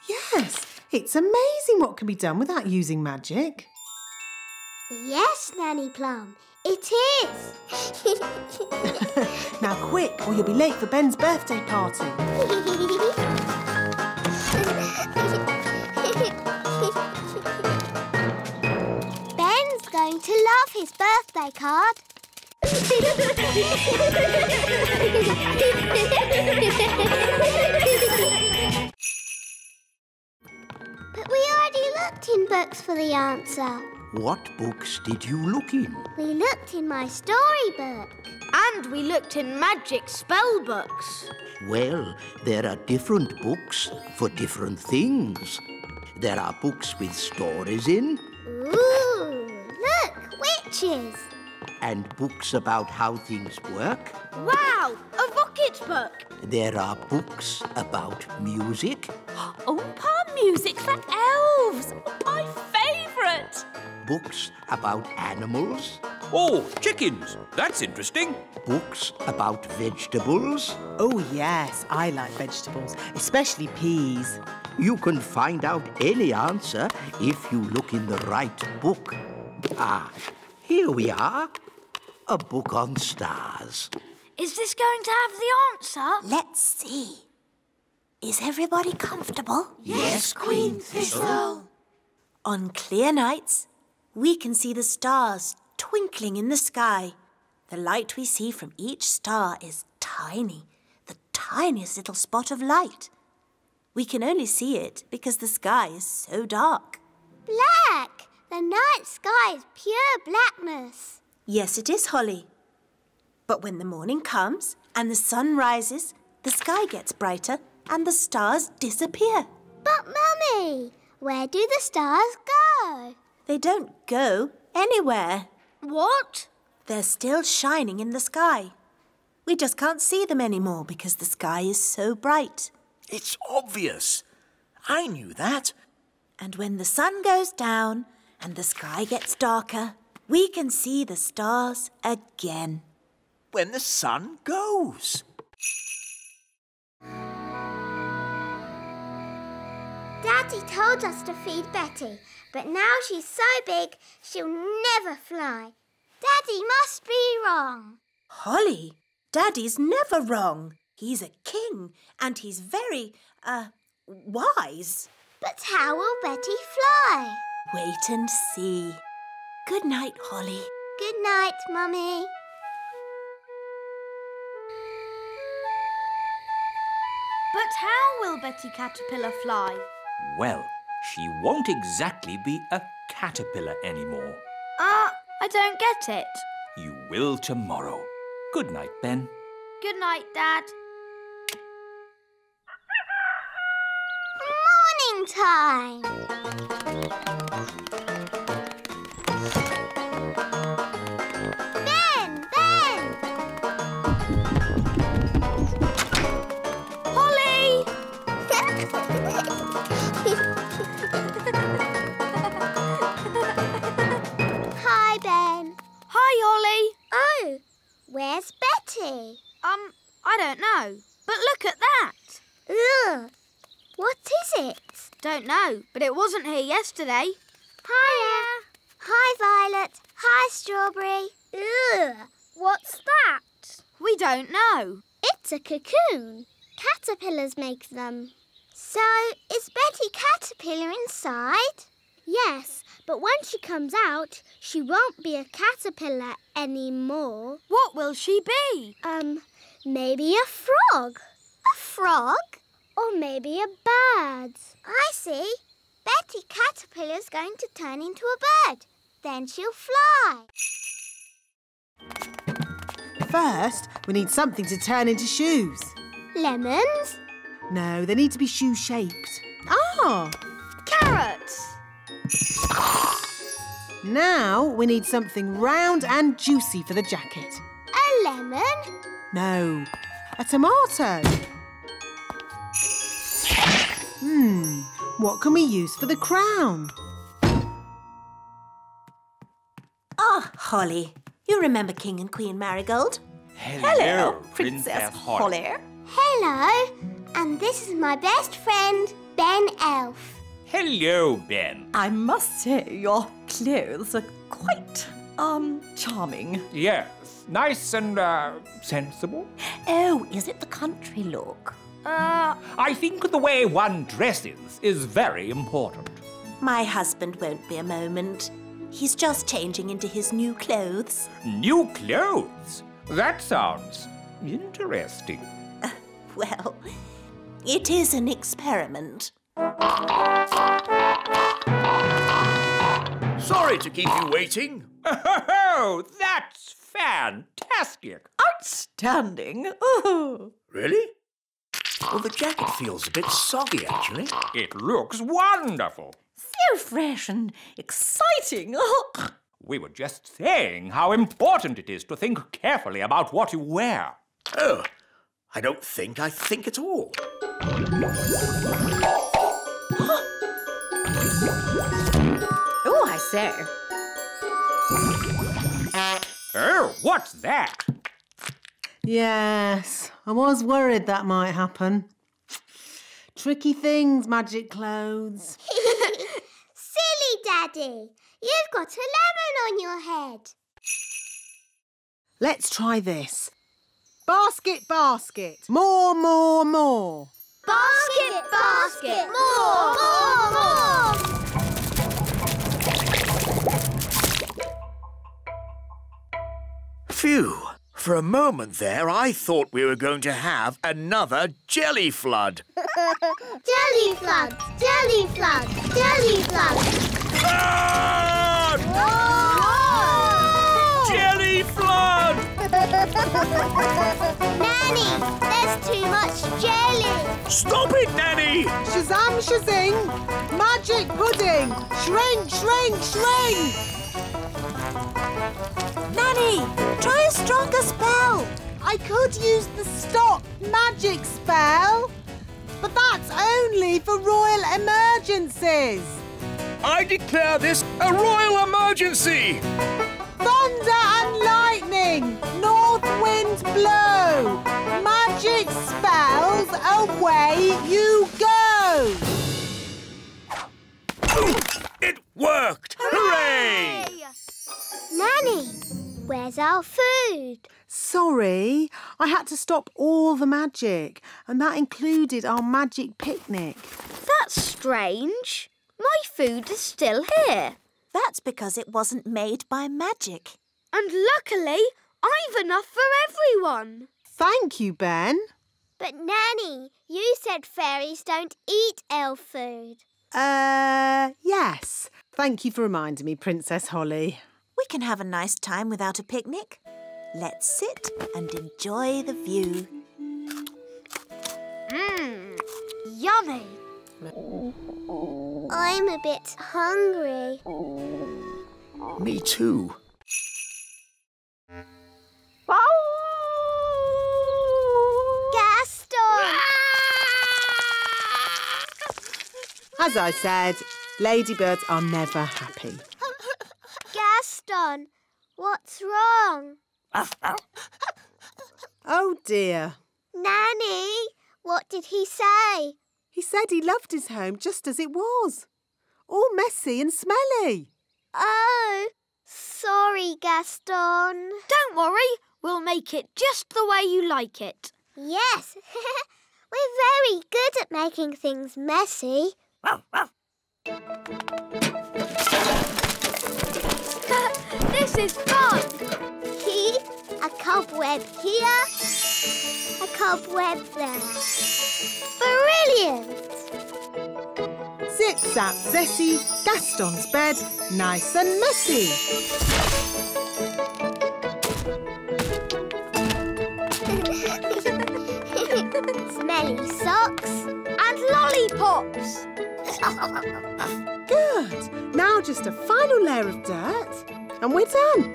[SPEAKER 12] Yes, it's amazing what can be done without using magic.
[SPEAKER 2] Yes, Nanny Plum, it is.
[SPEAKER 12] Now quick, or you'll be late for Ben's birthday party.
[SPEAKER 2] Ben's going to love his birthday card. But we already looked in books for the answer.
[SPEAKER 10] What books did you look in?
[SPEAKER 2] We looked in my storybook.
[SPEAKER 1] And we looked in magic spell books.
[SPEAKER 10] Well, there are different books for different things. There are books with stories in.
[SPEAKER 2] Ooh, look, witches.
[SPEAKER 10] And books about how things work.
[SPEAKER 1] Wow, a rocket book.
[SPEAKER 10] There are books about music.
[SPEAKER 9] Oh, palm music for elves. My favourite.
[SPEAKER 10] Books about animals.
[SPEAKER 7] Oh, chickens. That's interesting.
[SPEAKER 10] Books about vegetables.
[SPEAKER 12] Oh, yes, I like vegetables, especially peas.
[SPEAKER 10] You can find out any answer if you look in the right book. Ah, here we are. A book on stars.
[SPEAKER 1] Is this going to have the answer?
[SPEAKER 11] Let's see. Is everybody comfortable?
[SPEAKER 5] Yes, Queen Thistle.
[SPEAKER 11] On clear nights, we can see the stars twinkling in the sky. The light we see from each star is tiny, the tiniest little spot of light. We can only see it because the sky is so dark.
[SPEAKER 2] Black! The night sky is pure blackness.
[SPEAKER 11] Yes, it is, Holly. But when the morning comes and the sun rises, the sky gets brighter and the stars disappear.
[SPEAKER 2] But, Mummy, where do the stars go?
[SPEAKER 11] They don't go anywhere.
[SPEAKER 1] What?
[SPEAKER 11] They're still shining in the sky. We just can't see them anymore because the sky is so bright.
[SPEAKER 6] It's obvious. I knew that.
[SPEAKER 11] And when the sun goes down and the sky gets darker, we can see the stars again.
[SPEAKER 6] When the sun goes.
[SPEAKER 2] Daddy told us to feed Betty, but now she's so big she'll never fly. Daddy must be wrong.
[SPEAKER 11] Holly, Daddy's never wrong. He's a king and he's very, wise.
[SPEAKER 2] But how will Betty fly?
[SPEAKER 5] Wait and see. Good night, Holly.
[SPEAKER 2] Good night, Mummy.
[SPEAKER 1] But how will Betty Caterpillar fly?
[SPEAKER 13] Well, she won't exactly be a caterpillar anymore.
[SPEAKER 1] I don't get it.
[SPEAKER 13] You will tomorrow. Good night, Ben.
[SPEAKER 1] Good night, Dad.
[SPEAKER 2] Morning time. Ben!
[SPEAKER 1] Holly!
[SPEAKER 2] Hi, Ben.
[SPEAKER 1] Hi, Holly.
[SPEAKER 2] Oh, where's Betty?
[SPEAKER 1] I don't know. But look at that.
[SPEAKER 2] Ugh. What is it?
[SPEAKER 1] Don't know, but it wasn't here yesterday.
[SPEAKER 2] Hiya. Hi, Violet. Hi, Strawberry. Ugh. What's that?
[SPEAKER 1] We don't know.
[SPEAKER 2] It's a cocoon. Caterpillars make them. So, is Betty Caterpillar inside? Yes, but when she comes out, she won't be a caterpillar anymore.
[SPEAKER 1] What will she be?
[SPEAKER 2] Maybe a frog. A frog? Or maybe a bird. I see. Betty Caterpillar's going to turn into a bird. Then she'll fly.
[SPEAKER 12] First, we need something to turn into shoes.
[SPEAKER 2] Lemons?
[SPEAKER 12] No, they need to be shoe-shaped. Ah!
[SPEAKER 1] Carrots.
[SPEAKER 12] Now we need something round and juicy for the jacket.
[SPEAKER 2] A lemon?
[SPEAKER 12] No, a tomato. What can we use for the crown?
[SPEAKER 5] Ah, Holly. You remember King and Queen Marigold?
[SPEAKER 13] Hello, Princess Holly.
[SPEAKER 2] Hello. And this is my best friend, Ben Elf.
[SPEAKER 13] Hello, Ben.
[SPEAKER 16] I must say your clothes are quite, charming.
[SPEAKER 13] Yes, nice and, sensible.
[SPEAKER 16] Oh, is it the country look?
[SPEAKER 13] I think the way one dresses is very important.
[SPEAKER 5] My husband won't be a moment. He's just changing into his new clothes.
[SPEAKER 13] New clothes? That sounds interesting.
[SPEAKER 5] Well, it is an experiment.
[SPEAKER 14] Sorry to keep you waiting.
[SPEAKER 13] Oh, that's fantastic.
[SPEAKER 16] Outstanding. Oh.
[SPEAKER 14] Really? Well, the jacket feels a bit soggy, actually.
[SPEAKER 13] It looks wonderful.
[SPEAKER 16] So fresh and exciting.
[SPEAKER 13] We were just saying how important it is to think carefully about what you wear.
[SPEAKER 14] Oh, I don't think I think at all.
[SPEAKER 16] Oh, I say.
[SPEAKER 13] Oh, what's that?
[SPEAKER 12] Yes, I was worried that might happen. Tricky things, magic clothes.
[SPEAKER 2] Silly Daddy. You've got a lemon on your head.
[SPEAKER 12] Let's try this. Basket, basket. More, more, more.
[SPEAKER 2] Basket, basket. More, more, more.
[SPEAKER 14] Phew. For a moment there, I thought we were going to have another jelly flood.
[SPEAKER 2] Jelly floods, jelly floods, jelly floods.
[SPEAKER 14] Flood!
[SPEAKER 2] Whoa!
[SPEAKER 14] Jelly flood!
[SPEAKER 2] Nanny, there's too much jelly.
[SPEAKER 14] Stop it, Nanny!
[SPEAKER 12] Shazam, shazing. Magic pudding. Shrink, shrink, shrink.
[SPEAKER 5] Nanny, try a stronger spell.
[SPEAKER 12] I could use the stop magic spell, but that's only for royal emergencies.
[SPEAKER 14] I declare this a royal emergency!
[SPEAKER 12] Thunder and lightning, north wind blow, magic spells, away you go.
[SPEAKER 14] It worked! Hooray!
[SPEAKER 2] Nanny, Where's our food?
[SPEAKER 12] Sorry, I had to stop all the magic, and that included our magic picnic.
[SPEAKER 1] That's strange. My food is still here.
[SPEAKER 5] That's because it wasn't made by magic.
[SPEAKER 1] And luckily, I've enough for everyone.
[SPEAKER 12] Thank you, Ben.
[SPEAKER 2] But Nanny, you said fairies don't eat elf food.
[SPEAKER 12] Yes. Thank you for reminding me, Princess Holly.
[SPEAKER 5] We can have a nice time without a picnic. Let's sit and enjoy the view.
[SPEAKER 1] Yummy.
[SPEAKER 2] I'm a bit hungry.
[SPEAKER 6] Me too.
[SPEAKER 2] Gaston!
[SPEAKER 12] As I said, ladybirds are never happy.
[SPEAKER 2] Gaston, what's wrong?
[SPEAKER 12] Oh dear.
[SPEAKER 2] Nanny, what did he say?
[SPEAKER 12] He said he loved his home just as it was. All messy and smelly.
[SPEAKER 2] Oh, sorry, Gaston.
[SPEAKER 1] Don't worry, we'll make it just the way you like it.
[SPEAKER 2] Yes, we're very good at making things messy.
[SPEAKER 1] This is fun.
[SPEAKER 2] A cobweb here, a cobweb there. Brilliant!
[SPEAKER 12] Zip, zap, zessie, Gaston's bed, nice and messy.
[SPEAKER 2] Smelly socks.
[SPEAKER 1] And lollipops.
[SPEAKER 12] Good. Now just a final layer of dirt and we're done.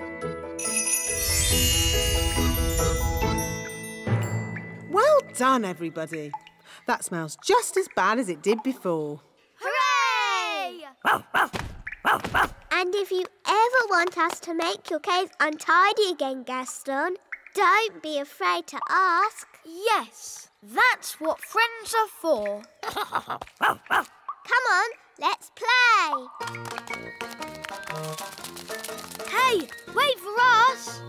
[SPEAKER 12] Well done, everybody. That smells just as bad as it did before.
[SPEAKER 1] Hooray!
[SPEAKER 2] And if you ever want us to make your cave untidy again, Gaston, don't be afraid to ask.
[SPEAKER 1] Yes, that's what friends are for.
[SPEAKER 2] Come on, let's play.
[SPEAKER 1] Hey, wait for us.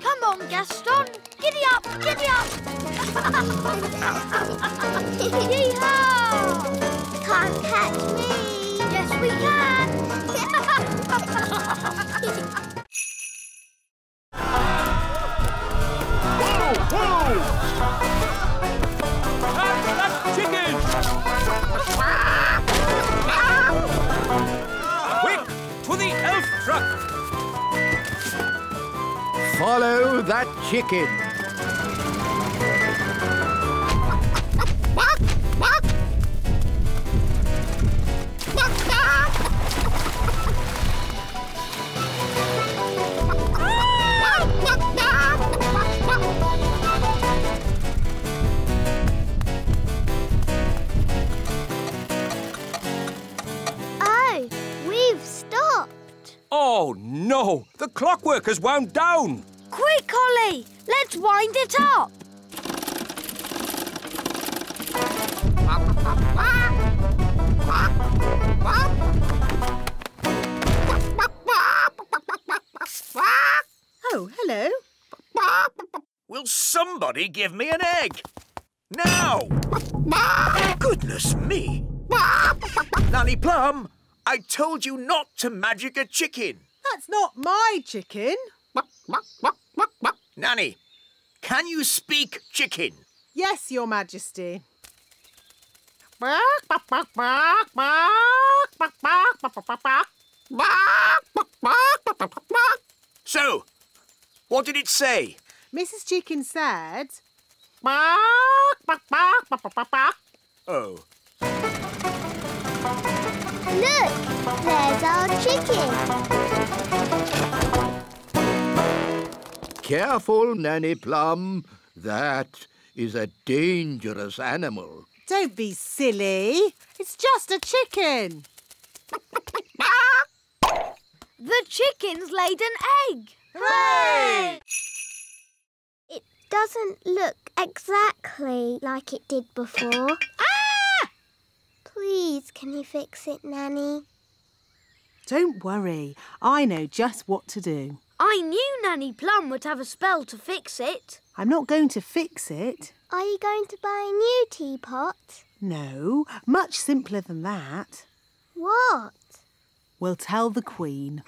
[SPEAKER 1] Come on, Gaston. Giddy up, giddy up. Yee-haw!
[SPEAKER 2] Can't catch me.
[SPEAKER 1] Yes, we can.
[SPEAKER 13] Catch that chicken! Quick, to the elf truck!
[SPEAKER 10] Follow that chicken.
[SPEAKER 2] Oh, we've stopped.
[SPEAKER 7] Oh, no! The clockwork has wound down!
[SPEAKER 1] Quick, Holly, let's wind it up.
[SPEAKER 12] Oh, hello.
[SPEAKER 4] Will somebody give me an egg? Now! Goodness me! Nanny Plum, I told you not to magic a chicken.
[SPEAKER 12] That's not my chicken.
[SPEAKER 4] Nanny, can you speak chicken?
[SPEAKER 12] Yes, Your Majesty.
[SPEAKER 4] So, what did it say?
[SPEAKER 12] Mrs. Chicken said...
[SPEAKER 4] Oh.
[SPEAKER 2] Look, there's our chicken.
[SPEAKER 10] Careful, Nanny Plum. That is a dangerous animal.
[SPEAKER 12] Don't be silly. It's just a chicken.
[SPEAKER 1] The chicken's laid an egg.
[SPEAKER 12] Hooray!
[SPEAKER 2] It doesn't look exactly like it did before.
[SPEAKER 12] Ah!
[SPEAKER 2] Please, can you fix it, Nanny?
[SPEAKER 12] Don't worry. I know just what to do.
[SPEAKER 1] I knew Nanny Plum would have a spell to fix it.
[SPEAKER 12] I'm not going to fix it.
[SPEAKER 2] Are you going to buy a new teapot?
[SPEAKER 12] No, much simpler than that.
[SPEAKER 2] What?
[SPEAKER 12] We'll tell the Queen.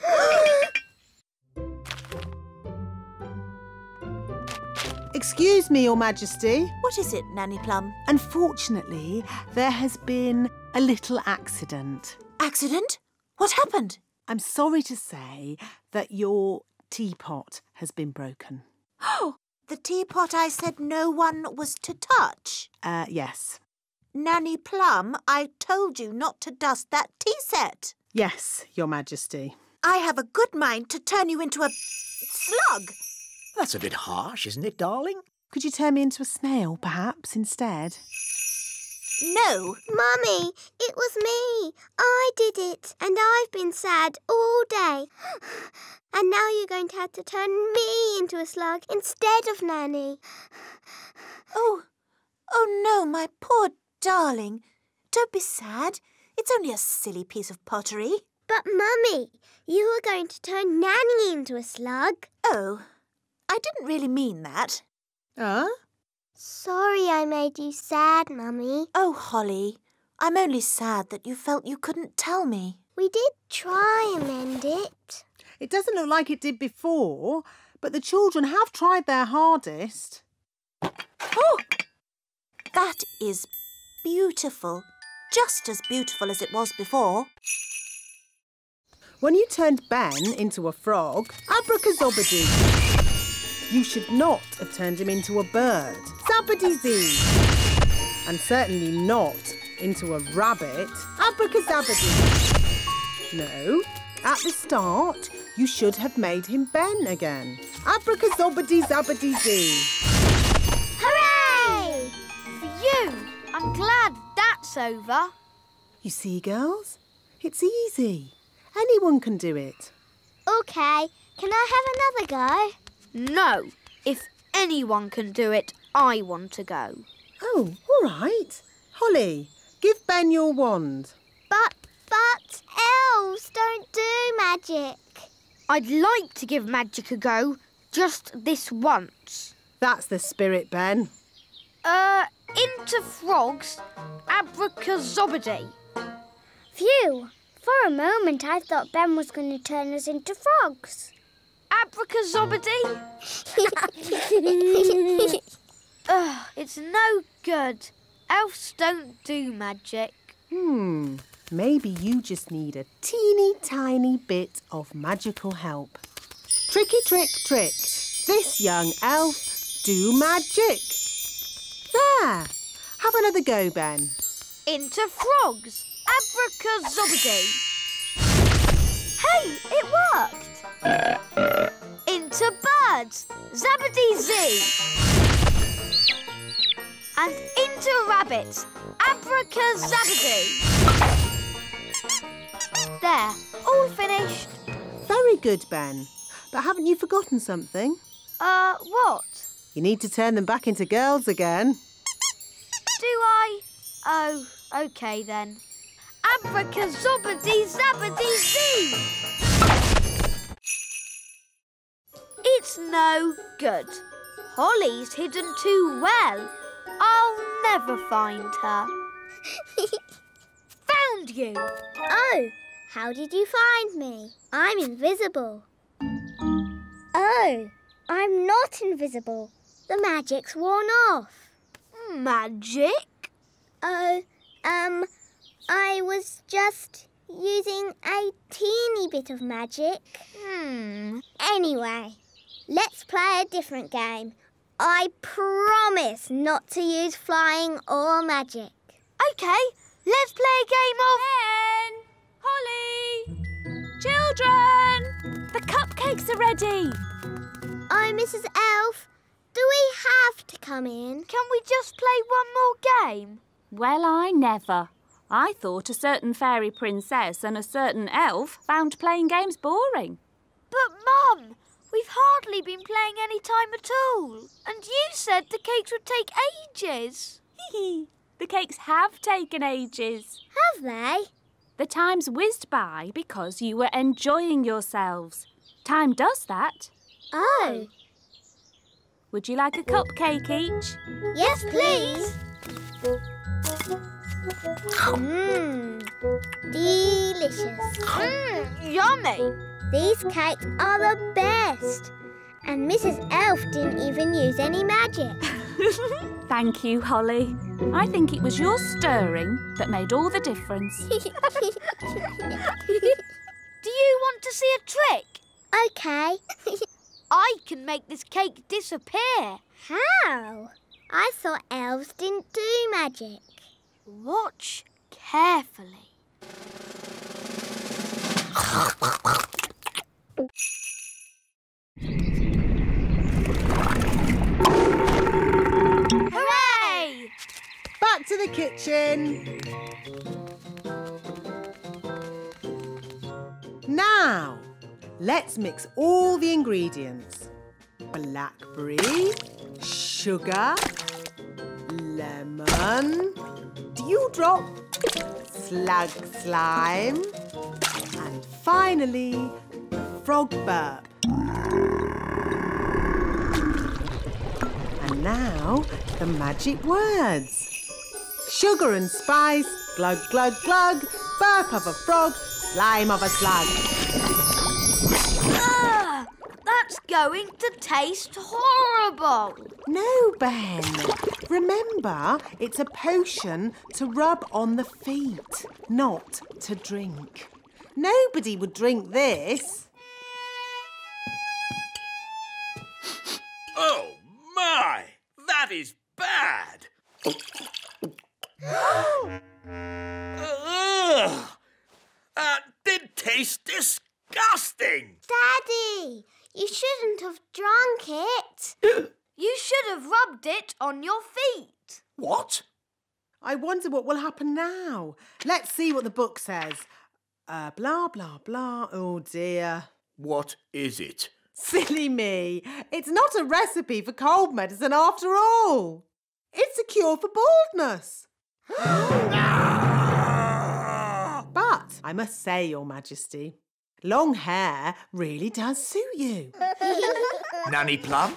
[SPEAKER 12] Excuse me, Your Majesty.
[SPEAKER 5] What is it, Nanny Plum?
[SPEAKER 12] Unfortunately, there has been a little accident.
[SPEAKER 5] Accident? What happened?
[SPEAKER 12] I'm sorry to say that your teapot has been broken.
[SPEAKER 5] Oh, the teapot I said no one was to touch?
[SPEAKER 12] Yes.
[SPEAKER 5] Nanny Plum, I told you not to dust that tea set.
[SPEAKER 12] Yes, Your Majesty.
[SPEAKER 5] I have a good mind to turn you into a slug.
[SPEAKER 6] That's a bit harsh, isn't it, darling?
[SPEAKER 12] Could you turn me into a snail, perhaps, instead?
[SPEAKER 5] No.
[SPEAKER 2] Mummy, it was me. I did it, and I've been sad all day. And now you're going to have to turn me into a slug instead of Nanny.
[SPEAKER 5] Oh no, my poor darling. Don't be sad. It's only a silly piece of pottery.
[SPEAKER 2] But, Mummy, you were going to turn Nanny into a slug.
[SPEAKER 5] Oh, I didn't really mean that.
[SPEAKER 2] Sorry I made you sad, Mummy.
[SPEAKER 5] Oh, Holly, I'm only sad that you felt you couldn't tell me.
[SPEAKER 2] We did try and mend it.
[SPEAKER 12] It doesn't look like it did before, but the children have tried their hardest.
[SPEAKER 5] Oh! That is beautiful. Just as beautiful as it was before.
[SPEAKER 12] When you turned Ben into a frog, abracazobadoo. You should not have turned him into a bird, zabbity-zee. And certainly not into a rabbit, abracazabadoo. No, at the start, you should have made him Ben again, abracazobadee-zabbity-zee.
[SPEAKER 2] Hooray!
[SPEAKER 1] Phew! I'm glad that's over.
[SPEAKER 12] You see, girls, it's easy. Anyone can do it.
[SPEAKER 2] OK, can I have another go?
[SPEAKER 1] No. If anyone can do it, I want to go.
[SPEAKER 12] Oh, all right. Holly, give Ben your wand.
[SPEAKER 2] But elves don't do magic.
[SPEAKER 1] I'd like to give magic a go, just this once.
[SPEAKER 12] That's the spirit, Ben.
[SPEAKER 1] Into frogs, abracazobadee.
[SPEAKER 2] Phew, for a moment I thought Ben was going to turn us into frogs.
[SPEAKER 1] Abracazobadee? Ugh, it's no good. Elves don't do magic.
[SPEAKER 12] Maybe you just need a teeny tiny bit of magical help. Tricky trick trick. This young elf do magic. There. Have another go, Ben.
[SPEAKER 1] Into frogs, abracazobadee. Hey, it worked. Into birds, zabbity-zee. And into rabbits, abracazabadee. There, all finished.
[SPEAKER 12] Very good, Ben. But haven't you forgotten something?
[SPEAKER 1] What?
[SPEAKER 12] You need to turn them back into girls again.
[SPEAKER 1] Do I? Oh, OK then. Abracazobadee-zabbity-zee. It's no good. Holly's hidden too well. I'll never find her. Found you!
[SPEAKER 2] Oh, how did you find me? I'm invisible. Oh, I'm not invisible. The magic's worn off.
[SPEAKER 1] Magic?
[SPEAKER 2] Oh, I was just using a teeny bit of magic. Anyway, let's play a different game. I promise not to use flying or magic.
[SPEAKER 1] OK, let's play a game of...
[SPEAKER 9] Ben! Holly! Children! The cupcakes are ready.
[SPEAKER 2] Oh, Mrs. Elf, do we have to come in?
[SPEAKER 1] Can we just play one more game?
[SPEAKER 9] Well, I never. I thought a certain fairy princess and a certain elf found playing games boring.
[SPEAKER 1] But, Mum, we've hardly been playing any time at all. And you said the cakes would take ages.
[SPEAKER 9] The cakes have taken ages.
[SPEAKER 2] Have they?
[SPEAKER 9] The time's whizzed by because you were enjoying yourselves. Time does that.
[SPEAKER 2] Oh.
[SPEAKER 9] Would you like a cupcake each?
[SPEAKER 2] Yes, please. Delicious.
[SPEAKER 1] Yummy.
[SPEAKER 2] These cakes are the best. And Mrs. Elf didn't even use any magic.
[SPEAKER 9] Thank you, Holly. I think it was your stirring that made all the difference.
[SPEAKER 1] Do you want to see a trick?
[SPEAKER 2] OK.
[SPEAKER 1] I can make this cake disappear.
[SPEAKER 2] How? I thought elves didn't do magic.
[SPEAKER 1] Watch carefully. Hooray!
[SPEAKER 12] Back to the kitchen. Now, let's mix all the ingredients. Blackberry, sugar, lemon, dewdrop, slug slime, and finally, the frog burp. And now, the magic words. Sugar and spice, glug, glug, glug, burp of a frog, slime of a slug.
[SPEAKER 1] That's going to taste horrible.
[SPEAKER 12] No, Ben. Remember, it's a potion to rub on the feet, not to drink. Nobody would drink this.
[SPEAKER 4] Oh, my! That is bad! That did taste disgusting!
[SPEAKER 2] Daddy, you shouldn't have drunk it.
[SPEAKER 1] You should have rubbed it on your feet.
[SPEAKER 4] What?
[SPEAKER 12] I wonder what will happen now. Let's see what the book says. Blah, blah, blah. Oh, dear.
[SPEAKER 4] What is it?
[SPEAKER 12] Silly me. It's not a recipe for cold medicine after all. It's a cure for baldness. But I must say, Your Majesty, long hair really does suit you.
[SPEAKER 4] Nanny Plum?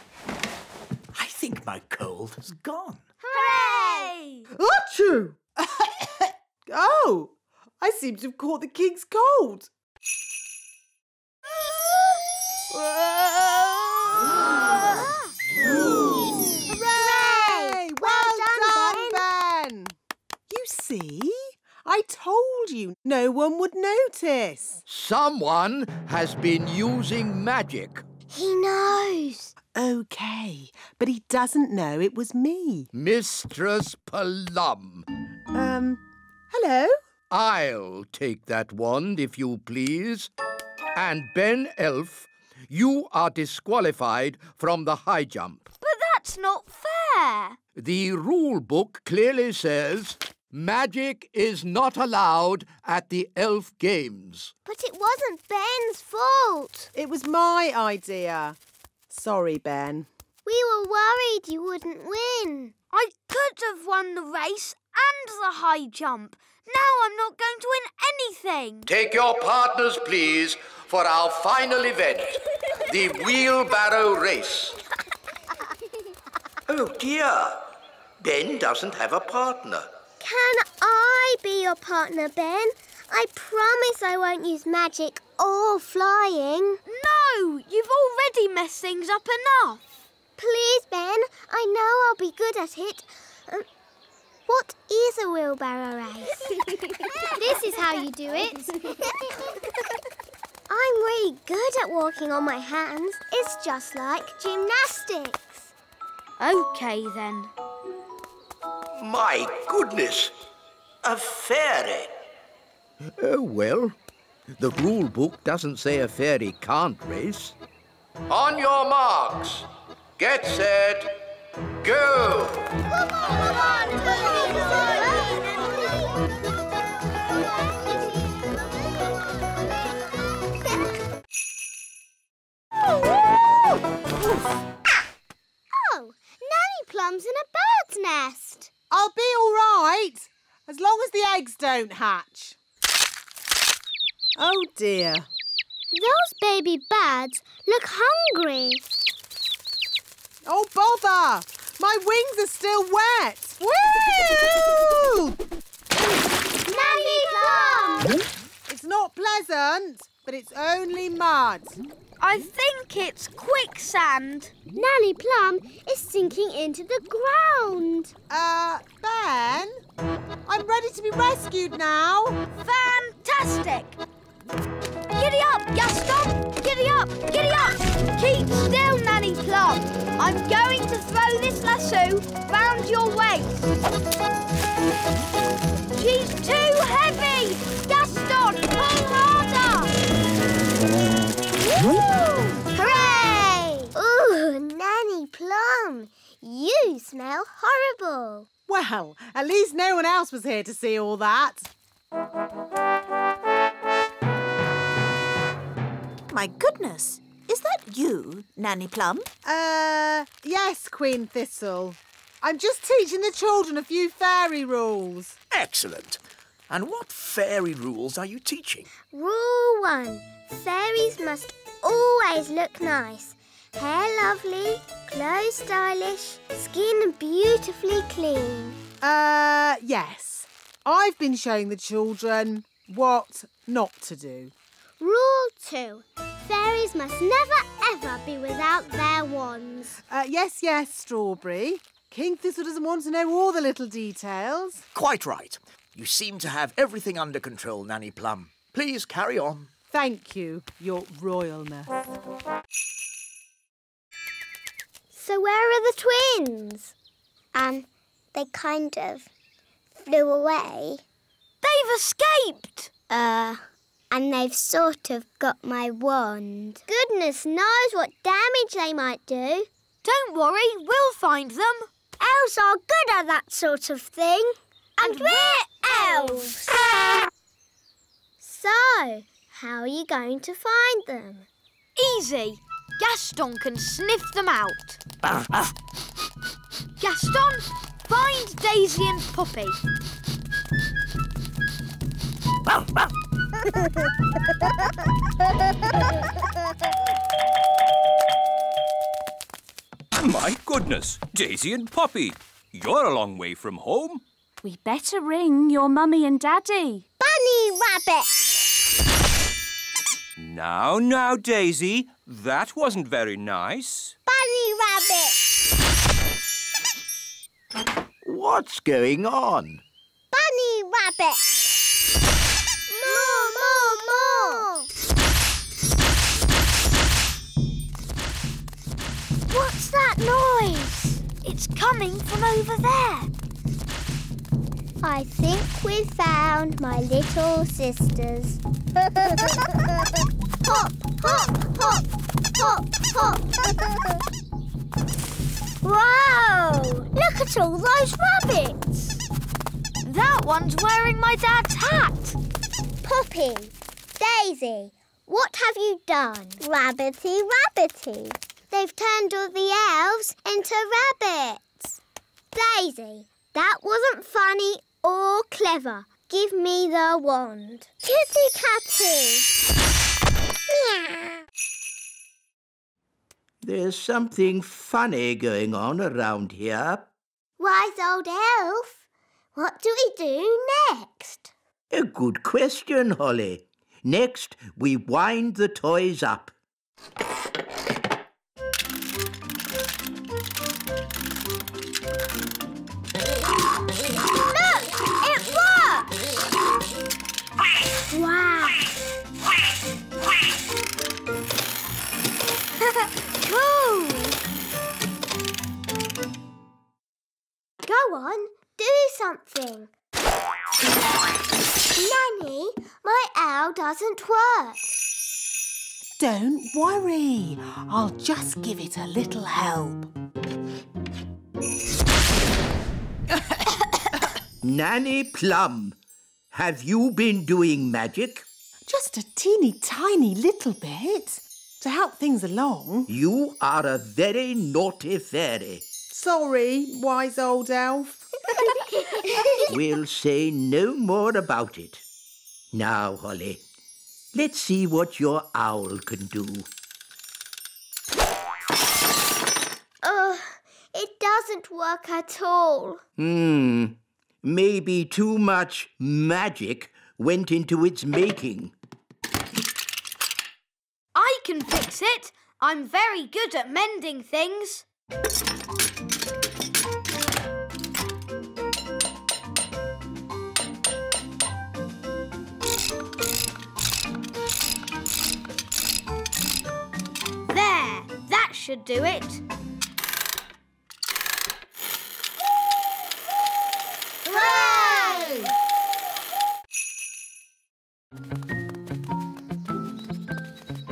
[SPEAKER 4] I think my cold has gone.
[SPEAKER 1] Hooray!
[SPEAKER 12] Achoo! Oh, I seem to have caught the king's cold. Hooray! Well done, Ben! You see? I told you no one would notice.
[SPEAKER 10] Someone has been using magic.
[SPEAKER 2] He knows.
[SPEAKER 12] OK, but he doesn't know it was me.
[SPEAKER 10] Mistress Plum.
[SPEAKER 12] Hello?
[SPEAKER 10] I'll take that wand, if you please. And Ben Elf, you are disqualified from the high jump.
[SPEAKER 1] But that's not fair.
[SPEAKER 10] The rule book clearly says magic is not allowed at the elf games.
[SPEAKER 2] But it wasn't Ben's fault.
[SPEAKER 12] It was my idea. Sorry, Ben.
[SPEAKER 2] We were worried you wouldn't win.
[SPEAKER 1] I could have won the race and the high jump. Now I'm not going to win anything.
[SPEAKER 10] Take your partners, please, for our final event, the wheelbarrow race. Oh, dear. Ben doesn't have a partner.
[SPEAKER 2] Can I be your partner, Ben? I promise I won't use magic or flying.
[SPEAKER 1] No, you've already messed things up enough.
[SPEAKER 2] Please, Ben, I know I'll be good at it. What is a wheelbarrow race?
[SPEAKER 15] This is how you do it.
[SPEAKER 2] I'm really good at walking on my hands. It's just like gymnastics.
[SPEAKER 1] OK, then.
[SPEAKER 10] My goodness, a fairy. Oh, well, the rule book doesn't say a fairy can't race. On your marks, get set, go!
[SPEAKER 2] Come on, Oh, Nally Plum's in a bird's nest.
[SPEAKER 12] I'll be all right, as long as the eggs don't hatch. Oh, dear.
[SPEAKER 2] Those baby birds look hungry.
[SPEAKER 12] Oh, bother! My wings are still wet. Woo!
[SPEAKER 2] Nanny Plum!
[SPEAKER 12] It's not pleasant, but it's only mud.
[SPEAKER 1] I think it's quicksand.
[SPEAKER 2] Nanny Plum is sinking into the ground.
[SPEAKER 12] Ben? I'm ready to be rescued now.
[SPEAKER 1] Fantastic! Giddy up, Gaston! Giddy up, giddy up! Keep still, Nanny Plum. I'm going to throw this lasso round your waist. She's too heavy! Gaston, pull harder!
[SPEAKER 2] Woo! Hooray! Ooh, Nanny Plum, you smell horrible.
[SPEAKER 12] Well, at least no one else was here to see all that.
[SPEAKER 5] My goodness, is that you, Nanny Plum?
[SPEAKER 12] Yes, Queen Thistle. I'm just teaching the children a few fairy rules.
[SPEAKER 6] Excellent. And what fairy rules are you teaching?
[SPEAKER 2] Rule 1. Fairies must always look nice. Hair lovely, clothes stylish, skin beautifully clean.
[SPEAKER 12] Yes. I've been showing the children what not to do.
[SPEAKER 2] Rule 2. Fairies must never ever be without their wands.
[SPEAKER 12] Yes, Strawberry. King Thistle doesn't want to know all the little details.
[SPEAKER 6] Quite right. You seem to have everything under control, Nanny Plum. Please carry on.
[SPEAKER 12] Thank you, Your Royalness.
[SPEAKER 2] So where are the twins? They kind of flew away.
[SPEAKER 1] They've escaped!
[SPEAKER 2] And they've sort of got my wand. Goodness knows what damage they might do.
[SPEAKER 1] Don't worry, we'll find them.
[SPEAKER 2] Elves are good at that sort of thing. And we're elves. So, how are you going to find them?
[SPEAKER 1] Easy. Gaston can sniff them out. Gaston, find Daisy and Poppy.
[SPEAKER 7] My goodness, Daisy and Poppy, you're a long way from home.
[SPEAKER 9] We better ring your mummy and daddy.
[SPEAKER 2] Bunny Rabbit!
[SPEAKER 7] Now, Daisy, that wasn't very nice.
[SPEAKER 2] Bunny Rabbit!
[SPEAKER 10] What's going on?
[SPEAKER 2] Bunny Rabbit! More!
[SPEAKER 1] What's that noise? It's coming from over there.
[SPEAKER 2] I think we've found my little sisters. Hop, hop, hop, hop, hop. Wow! Look at all those rabbits.
[SPEAKER 1] That one's wearing my dad's hat.
[SPEAKER 2] Poppy, Daisy, what have you done? Rabbity, rabbity. They've turned all the elves into rabbits. Daisy, that wasn't funny or clever. Give me the wand. Kitty Catty. Meow.
[SPEAKER 10] There's something funny going on around here.
[SPEAKER 2] Wise old elf, what do we do next?
[SPEAKER 10] A good question, Holly. Next, we wind the toys up.
[SPEAKER 2] Look! It works! Wow!
[SPEAKER 1] Cool!
[SPEAKER 2] Go on, do something. Nanny, my owl doesn't work.
[SPEAKER 12] Don't worry. I'll just give it a little help.
[SPEAKER 10] Nanny Plum, have you been doing magic?
[SPEAKER 12] Just a teeny tiny little bit to help things along.
[SPEAKER 10] You are a very naughty fairy.
[SPEAKER 12] Sorry, wise old elf.
[SPEAKER 10] We'll say no more about it. Now, Holly, Let's see what your owl can do.
[SPEAKER 2] It doesn't work at all.
[SPEAKER 10] Maybe too much magic went into its making.
[SPEAKER 1] I can fix it. I'm very good at mending things. There, that should do it.
[SPEAKER 2] Hooray!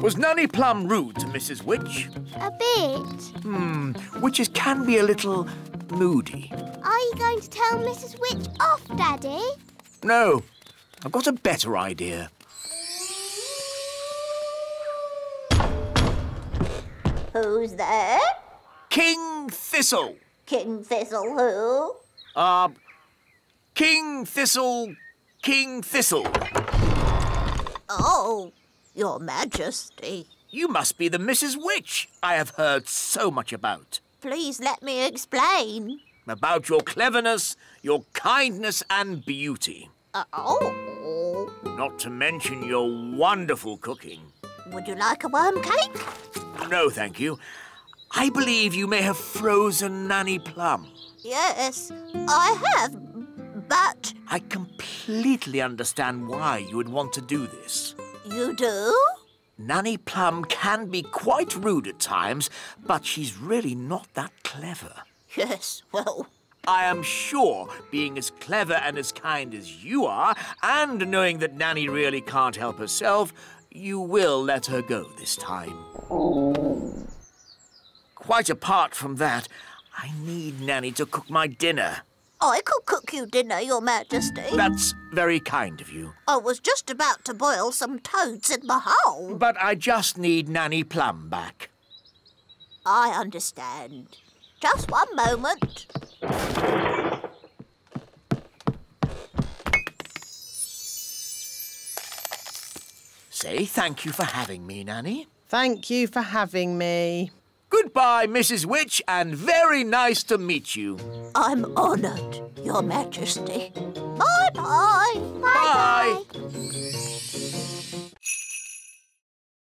[SPEAKER 6] Was Nanny Plum rude to Mrs. Witch?
[SPEAKER 2] A bit.
[SPEAKER 6] Witches can be a little moody.
[SPEAKER 2] Are you going to tell Mrs. Witch off, Daddy?
[SPEAKER 6] No, I've got a better idea.
[SPEAKER 11] Who's there?
[SPEAKER 6] King Thistle.
[SPEAKER 11] King Thistle who?
[SPEAKER 6] King Thistle.
[SPEAKER 11] Oh, Your Majesty.
[SPEAKER 6] You must be the Mrs. Witch I have heard so much about.
[SPEAKER 11] Please let me explain.
[SPEAKER 6] About your cleverness, your kindness and beauty.
[SPEAKER 11] Oh.
[SPEAKER 6] Not to mention your wonderful cooking.
[SPEAKER 11] Would you like a worm cake?
[SPEAKER 6] No, thank you. I believe you may have frozen Nanny Plum.
[SPEAKER 11] Yes, I have, but...
[SPEAKER 6] I completely understand why you would want to do this.
[SPEAKER 11] You do?
[SPEAKER 6] Nanny Plum can be quite rude at times, but she's really not that clever.
[SPEAKER 11] Yes, well...
[SPEAKER 6] I am sure, being as clever and as kind as you are, and knowing that Nanny really can't help herself, you will let her go this time. Quite apart from that, I need Nanny to cook my dinner.
[SPEAKER 11] I could cook you dinner, Your Majesty.
[SPEAKER 6] That's very kind of you.
[SPEAKER 11] I was just about to boil some toads in my hole.
[SPEAKER 6] But I just need Nanny Plum back.
[SPEAKER 11] I understand. Just one moment.
[SPEAKER 6] Say thank you for having me, Nanny.
[SPEAKER 12] Thank you for having me.
[SPEAKER 6] Goodbye, Mrs. Witch, and very nice to meet you.
[SPEAKER 11] I'm honoured, Your Majesty. Bye-bye.
[SPEAKER 6] Bye.